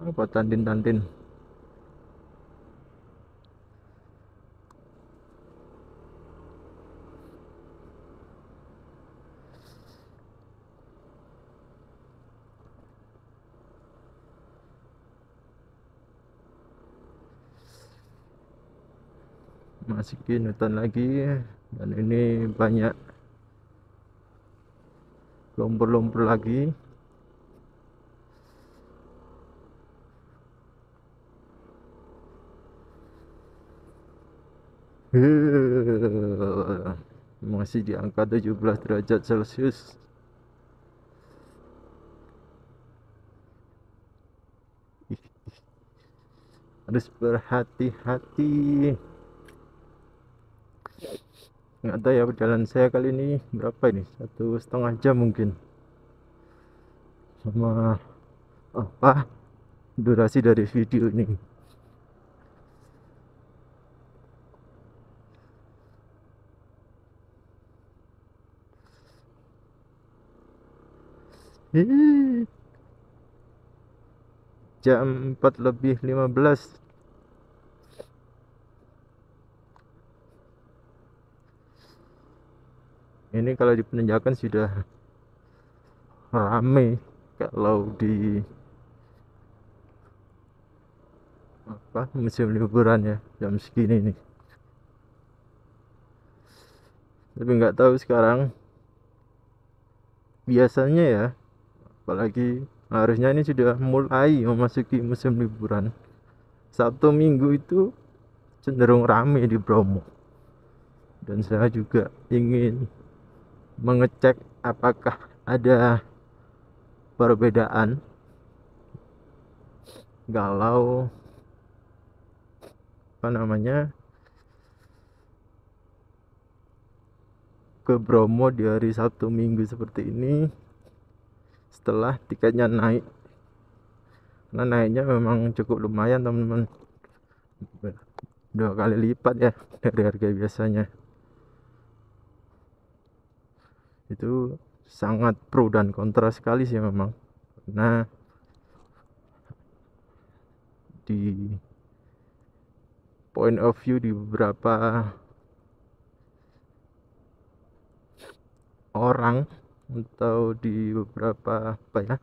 Apa Tantin-Tantin? Masukin hutan lagi, dan ini banyak lumpur-lumpur lagi. Masih di angka 17 derajat Celcius. Harus berhati-hati. Nggak tahu ya perjalanan saya kali ini berapa ini, 1,5 jam mungkin, sama apa durasi dari video ini. Jam 4:15. Ini kalau di penanjakan sudah rame, kalau di apa musim liburan ya jam segini nih. Tapi nggak tahu sekarang. Biasanya ya, apalagi Harusnya ini sudah mulai memasuki musim liburan. Sabtu Minggu itu cenderung rame di Bromo. Dan saya juga ingin mengecek apakah ada perbedaan kalau apa namanya ke Bromo di hari Sabtu Minggu seperti ini setelah tiketnya naik. Karena naiknya memang cukup lumayan teman-teman, 2 kali lipat ya dari harga biasanya. Itu sangat pro dan kontra sekali sih memang, karena di point of view di beberapa orang atau di beberapa apa ya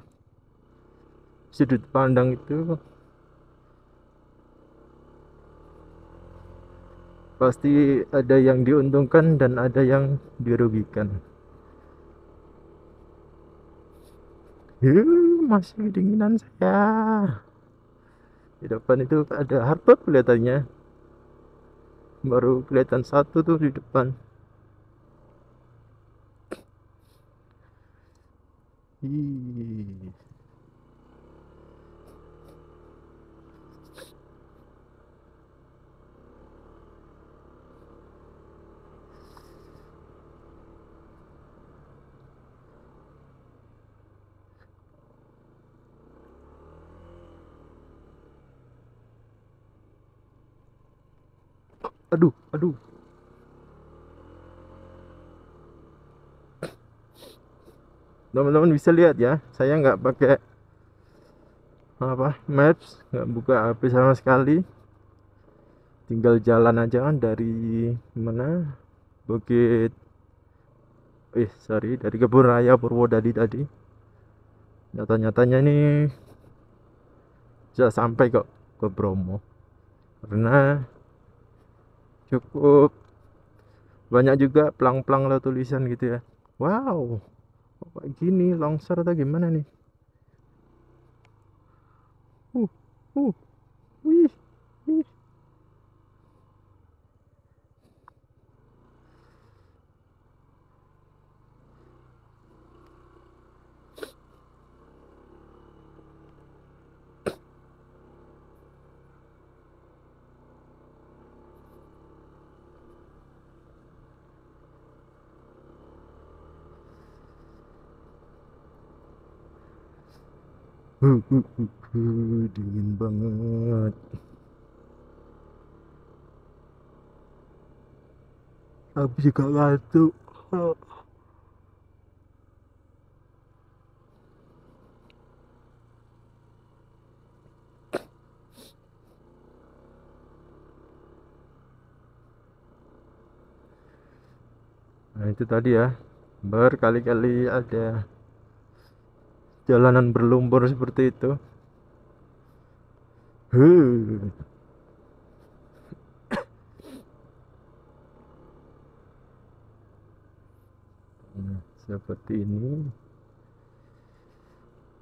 sudut pandang itu pasti ada yang diuntungkan dan ada yang dirugikan. Masih kedinginan saya. Di depan itu ada hardtop kelihatannya, baru kelihatan satu tuh di depan. Ih. Aduh, aduh. Teman-teman bisa lihat ya, saya nggak pakai apa maps, nggak buka HP sama sekali, tinggal jalan aja kan dari mana, Bukit dari Kebun Raya Purwodadi tadi. Nyata-nyatanya ini sudah sampai kok ke Bromo, karena cukup banyak juga plang-plang atau tulisan gitu ya. Wow, kok kayak gini, longsor atau gimana nih? uh uh Wih, wih. Dingin banget. Aku juga ngantuk. Nah itu tadi ya, berkali-kali ada jalanan berlumpur seperti itu. Huh. Nah, seperti ini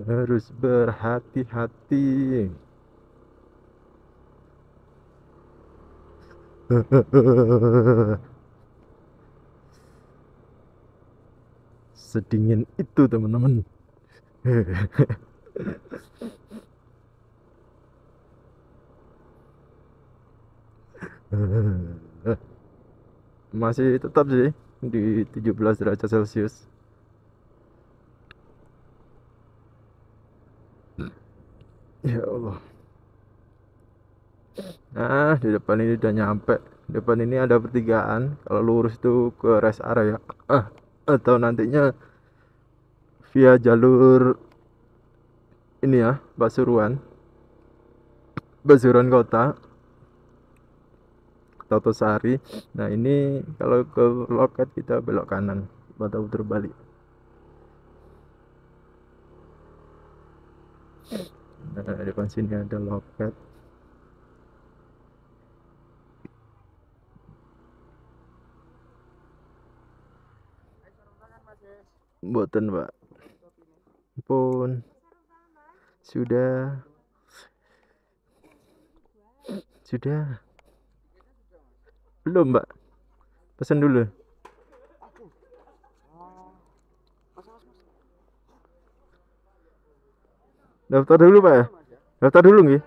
harus berhati-hati. Sedingin itu teman-teman. Masih tetap sih di 17 derajat Celcius. Ya Allah. Nah, di depan ini udah nyampe. Depan ini ada pertigaan. Kalau lurus tuh ke rest area. Ah, atau nantinya via jalur ini ya, Pasuruan Kota, Tautosari. Nah, ini kalau ke loket kita belok kanan atau putar balik. Nah, di depan sini ada loket. Mboten, Mbak. Pun. Sudah. Sudah. Belum, Mbak. Pesan dulu. Daftar dulu, Pak ya? Daftar dulu nggih?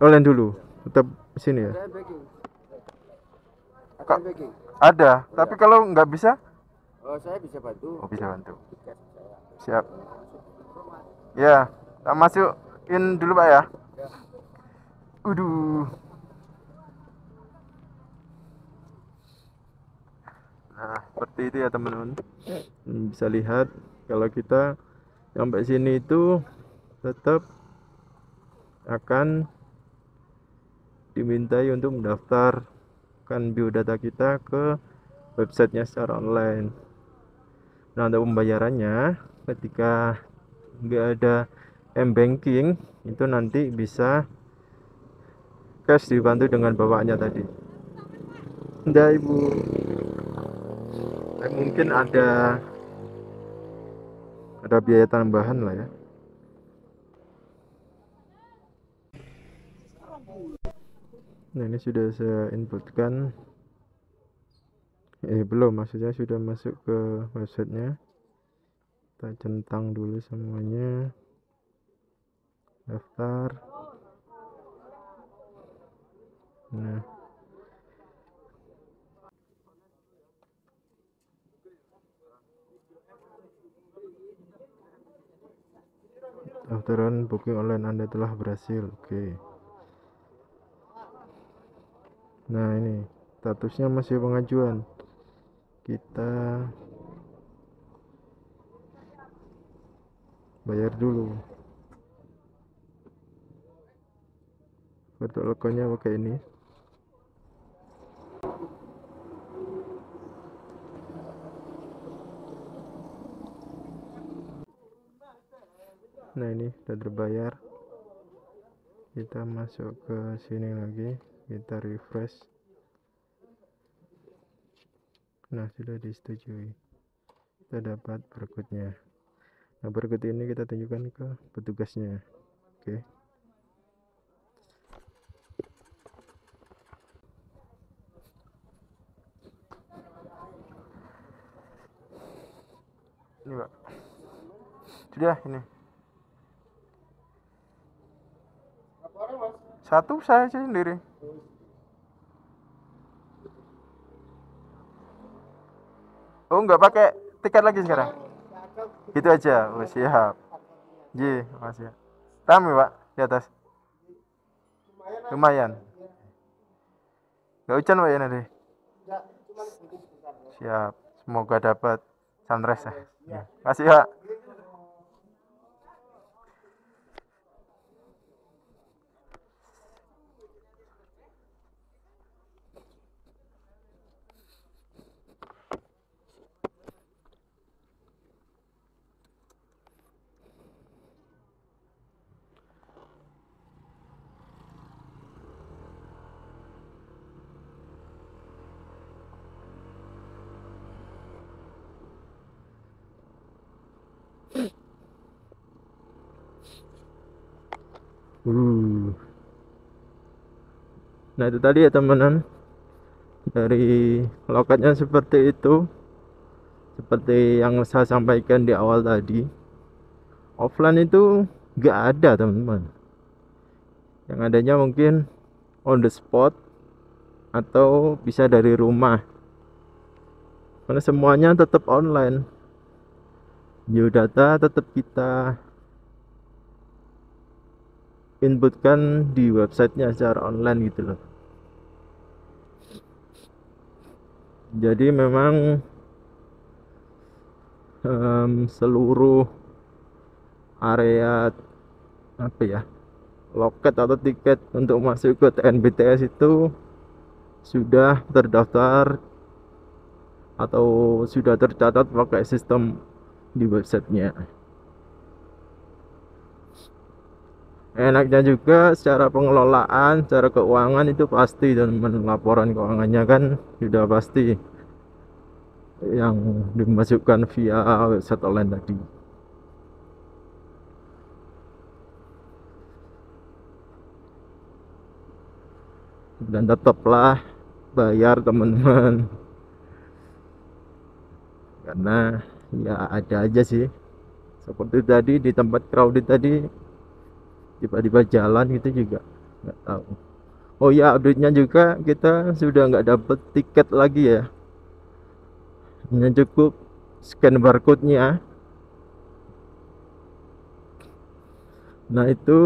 Online dulu. Tetap sini ya. Saya baking. Kak. Akan baking. Ada, tapi kalau nggak bisa? Oh, saya bisa bantu. Oh, bisa bantu. Tiket saya. Siap. Ya, kita masukin dulu, Pak ya. Ya. Uduh. Nah, seperti itu ya teman-teman. Bisa lihat kalau kita sampai sini itu tetap akan dimintai untuk mendaftarkan biodata kita ke websitenya secara online. Nah, untuk pembayarannya ketika nggak ada m-banking itu nanti bisa cash dibantu dengan bapaknya tadi. Enggak, Ibu. Mungkin ada biaya tambahan lah ya. Nah, ini sudah saya inputkan. Belum, maksudnya sudah masuk ke websitenya. Kita centang dulu semuanya. Daftar. Nah, daftaran booking online Anda telah berhasil. Oke. Nah, ini statusnya masih pengajuan. Kita bayar dulu. Foto logonya pakai ini. Nah, ini sudah terbayar. Kita masuk ke sini lagi, kita refresh. Nah, sudah disetujui. Kita dapat barcode-nya. Nah, barcode ini kita tunjukkan ke petugasnya. Oke. Ini, Pak. Sudah ini. Satu saya sendiri. Oh, nggak pakai tiket lagi sekarang? Gitu aja. Oh, siap. Ji, makasih ya. Rame, Pak, di atas. Lumayan. Nggak hujan, Pak, ya nanti? Siap. Semoga dapat sunrise ya. Makasih, Pak. Nah, itu tadi ya teman-teman, dari loketnya seperti itu, seperti yang saya sampaikan di awal tadi. Offline itu nggak ada teman-teman, yang adanya mungkin on the spot atau bisa dari rumah, karena semuanya tetap online. Biodata tetap kita inputkan di websitenya secara online gitu loh. Jadi memang seluruh area apa ya, loket atau tiket untuk masuk ke TNBTS itu sudah terdaftar atau sudah tercatat pakai sistem di websitenya. Enaknya juga secara pengelolaan, secara keuangan itu pasti, dan laporan keuangannya kan sudah pasti yang dimasukkan via website online tadi. dan tetaplah bayar teman-teman, karena ya ada aja sih seperti tadi di tempat crowded tadi, tiba-tiba jalan gitu juga nggak tahu. Oh ya, update-nya juga kita sudah nggak dapet tiket lagi ya, hanya cukup scan barcode-nya. Nah itu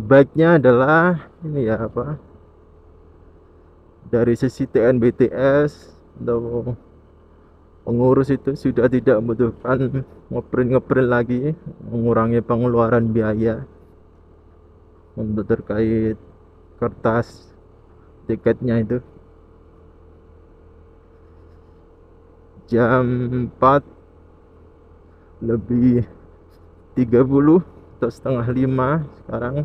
baiknya adalah ini ya apa, dari sisi TNBTS atau pengurus itu sudah tidak membutuhkan ngeprint lagi, mengurangi pengeluaran biaya untuk terkait kertas tiketnya itu. Jam 4 lebih 30 atau setengah 5 sekarang,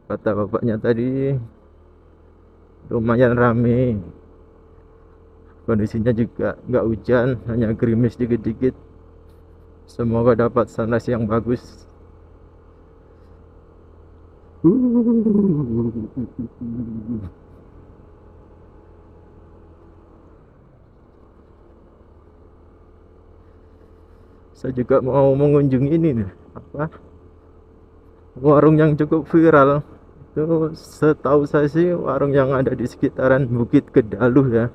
kata bapaknya tadi lumayan rame, kondisinya juga nggak hujan, hanya gerimis dikit-dikit. Semoga dapat sunrise yang bagus. Saya juga mau mengunjungi ini nih, apa, warung yang cukup viral itu. Setahu saya sih warung yang ada di sekitaran Bukit Kedaluh ya.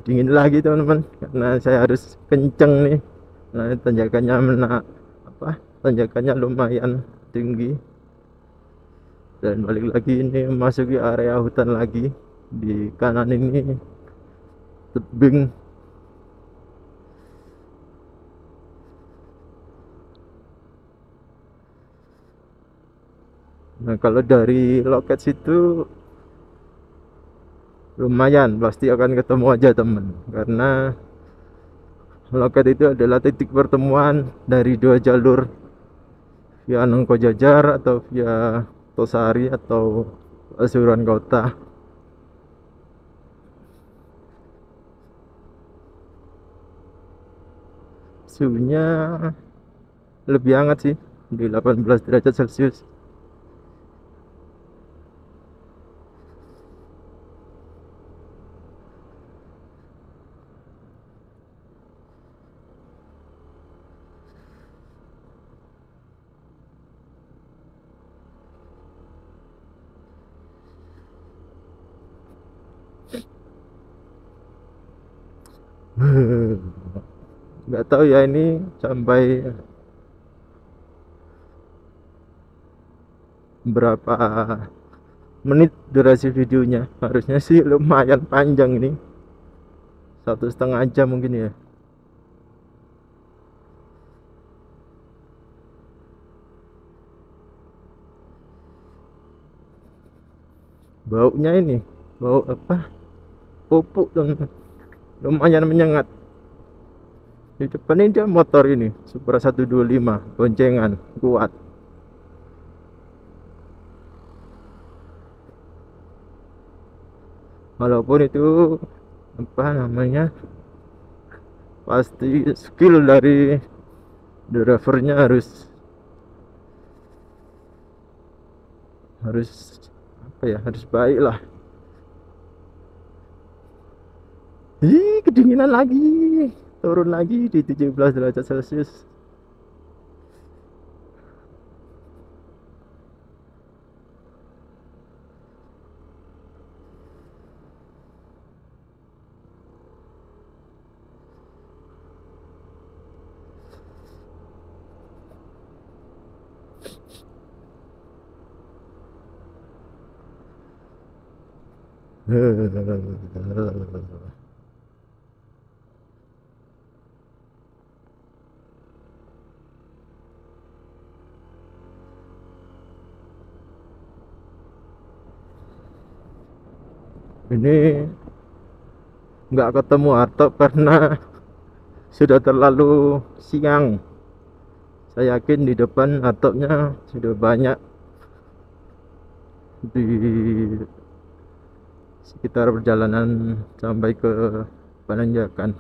Dingin lagi teman-teman, karena saya harus kenceng nih. Nah, tanjakannya apa, tanjakannya lumayan tinggi, dan balik lagi ini memasuki area hutan lagi. Di kanan ini tebing. Nah kalau dari loket situ lumayan, pasti akan ketemu aja temen, karena loket itu adalah titik pertemuan dari dua jalur, via Nongkojajar atau via Tosari atau Pasuruan Kota. Suhunya lebih hangat sih, di 18 derajat Celcius. Nggak tahu ya ini sampai berapa menit durasi videonya. Harusnya sih lumayan panjang ini, 1,5 jam mungkin ya. Baunya ini bau apa, pupuk dan lumayan menyengat. Di depan ini dia motor ini Supra 125 boncengan kuat. Walaupun itu apa namanya, pasti skill dari drivernya harus apa ya, harus baik lah. Ih, kedinginan lagi, turun lagi di 17 derajat Celcius. Ini nggak ketemu Hartop karena sudah terlalu siang. Saya yakin di depan Hartopnya sudah banyak di sekitar perjalanan sampai ke Pananjakan.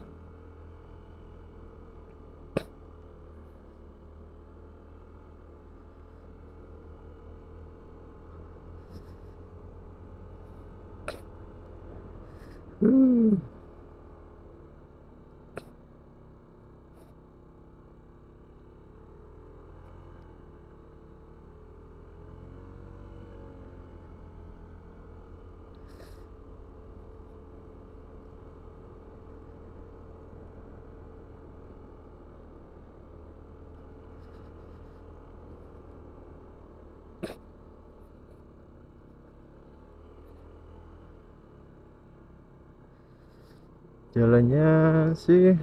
Jalannya sih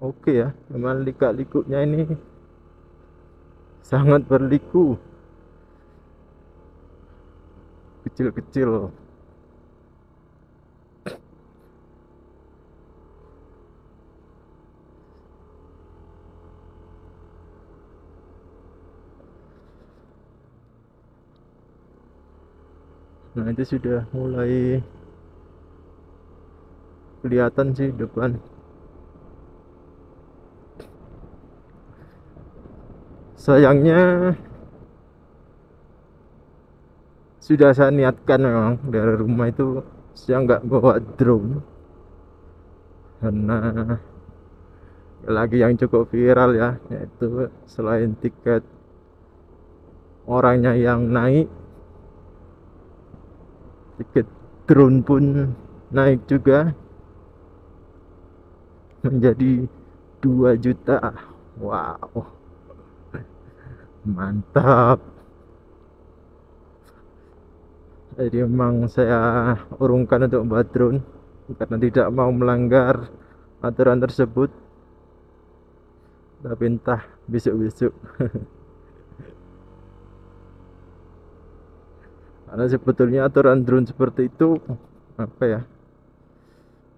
oke ya, memang lika-likunya ini sangat berliku, kecil-kecil. Nah itu sudah mulai kelihatan sih depan. Sayangnya sudah saya niatkan memang dari rumah itu saya nggak bawa drone, karena lagi yang cukup viral ya, yaitu selain tiket orangnya yang naik, tiket drone pun naik juga menjadi 2 juta. Wow, mantap. Jadi memang saya urungkan untuk buat drone karena tidak mau melanggar aturan tersebut. Tapi entah besok-besok. Karena sebetulnya aturan drone seperti itu apa ya,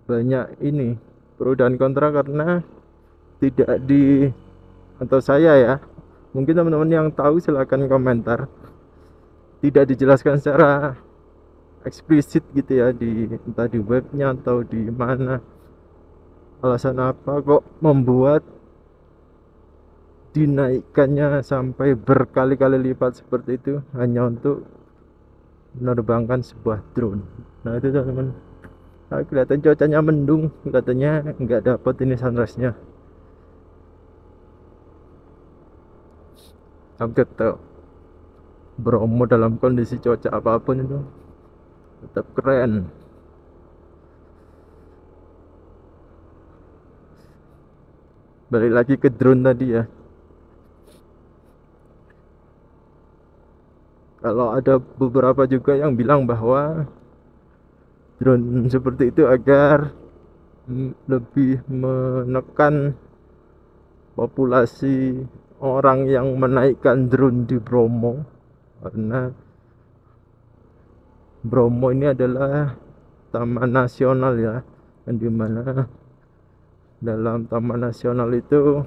banyak ini pro dan kontra, karena tidak di, atau saya ya, mungkin teman-teman yang tahu silahkan komentar, tidak dijelaskan secara eksplisit gitu ya, di entah di webnya atau di mana, alasan apa kok membuat dinaikkannya sampai berkali-kali lipat seperti itu hanya untuk menerbangkan sebuah drone. Nah itu teman-teman, nah, kelihatan cuacanya mendung, kelihatannya nggak dapat ini sunrise-nya. Kaget tuh, Bromo dalam kondisi cuaca apapun itu tetap keren. Balik lagi ke drone tadi ya, kalau ada beberapa juga yang bilang bahwa drone seperti itu agar lebih menekan populasi orang yang menaikkan drone di Bromo, karena Bromo ini adalah taman nasional ya, yang dimana dalam taman nasional itu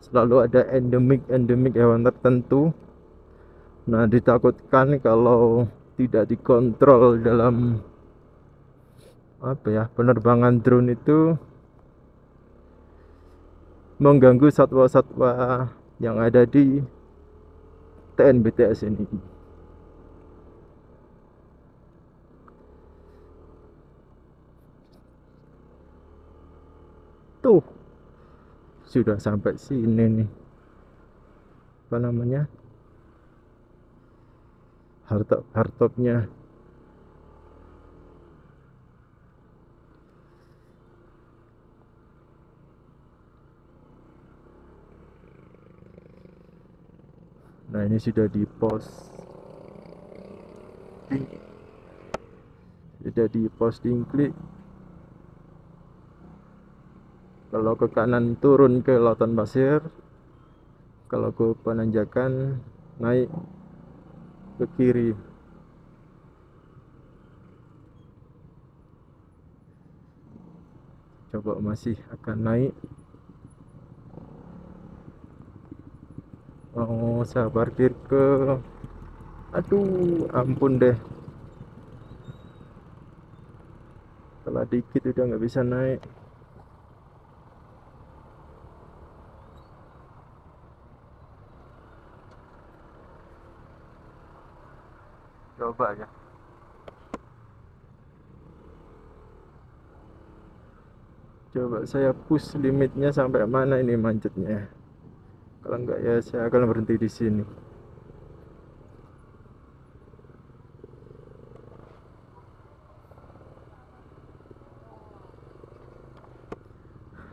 selalu ada endemik hewan tertentu. Nah ditakutkan kalau tidak dikontrol dalam apa ya, penerbangan drone itu mengganggu satwa-satwa yang ada di TNBTS ini. Tuh sudah sampai sini nih, apa namanya, hardtopnya. Nah ini sudah di posting klik. Kalau ke kanan turun ke Lautan Pasir, kalau ke Pananjakan naik ke kiri. Coba masih akan naik. Oh saya parkir ke, aduh ampun deh, tambah dikit udah nggak bisa naik. Coba ya. Coba saya push limitnya sampai mana ini macetnya. Kalau enggak ya saya akan berhenti di sini.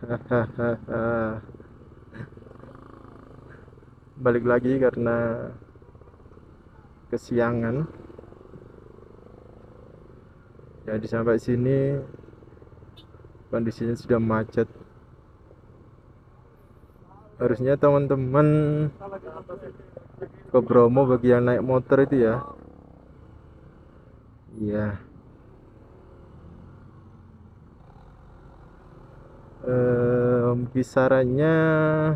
Hahaha. Balik lagi karena kesiangan. Jadi sampai sini kondisinya sudah macet. Harusnya teman-teman ke Bromo bagi yang naik motor itu ya. Iya. Kisarannya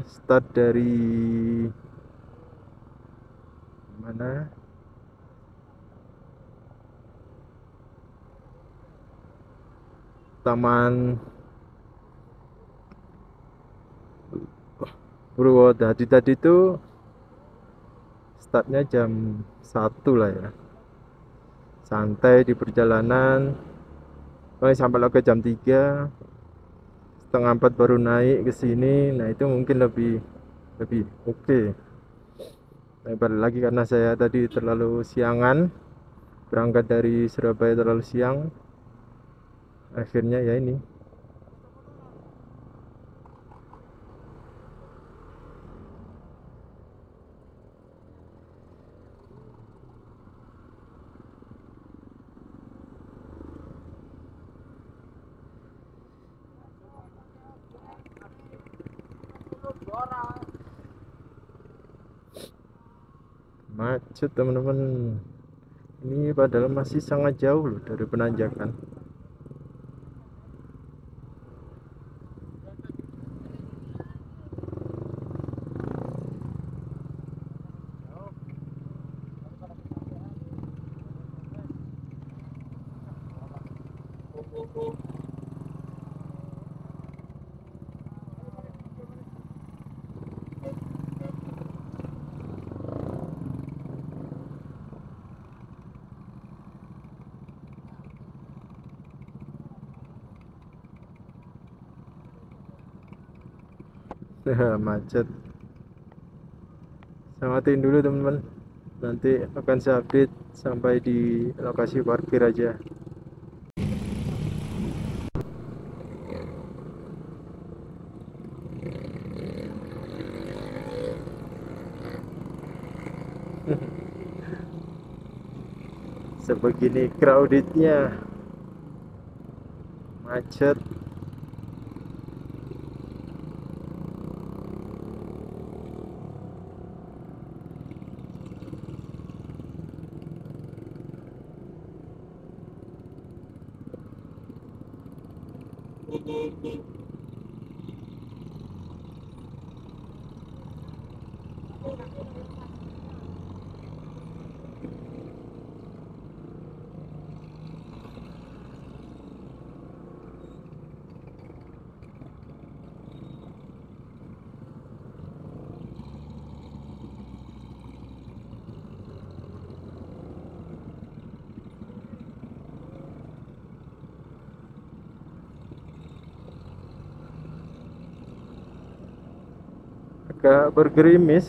start dari mana? Taman Purwodadi tadi itu startnya jam 1 lah ya. Santai di perjalanan. Sampai lagi jam 3, setengah 4 baru naik ke sini. Nah itu mungkin lebih lebih oke. Nah, balik lagi karena saya tadi terlalu siangan, berangkat dari Surabaya terlalu siang, akhirnya ya ini. Macet teman-teman. Ini padahal masih sangat jauh loh dari penanjakan. Macet. Saya matiin dulu teman-teman. Nanti akan saya update sampai di lokasi parkir aja. Sebegini crowdednya, macet. Agak bergerimis.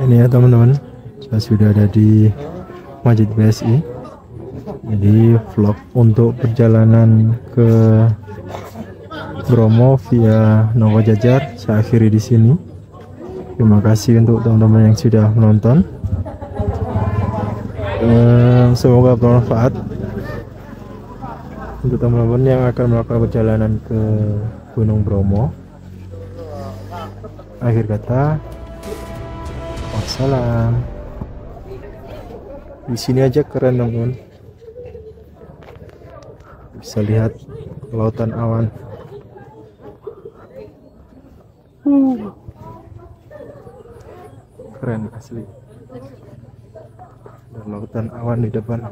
Ini ya teman-teman, saya sudah ada di Masjid BSI. Jadi vlog untuk perjalanan ke Bromo via Nogo Jajar saya akhiri di sini. Terima kasih untuk teman-teman yang sudah menonton. Semoga bermanfaat untuk teman-teman yang akan melakukan perjalanan ke Gunung Bromo. Akhir kata, wassalam. Di sini aja keren teman-teman, bisa lihat lautan awan. Keren asli, dan lautan awan di depan.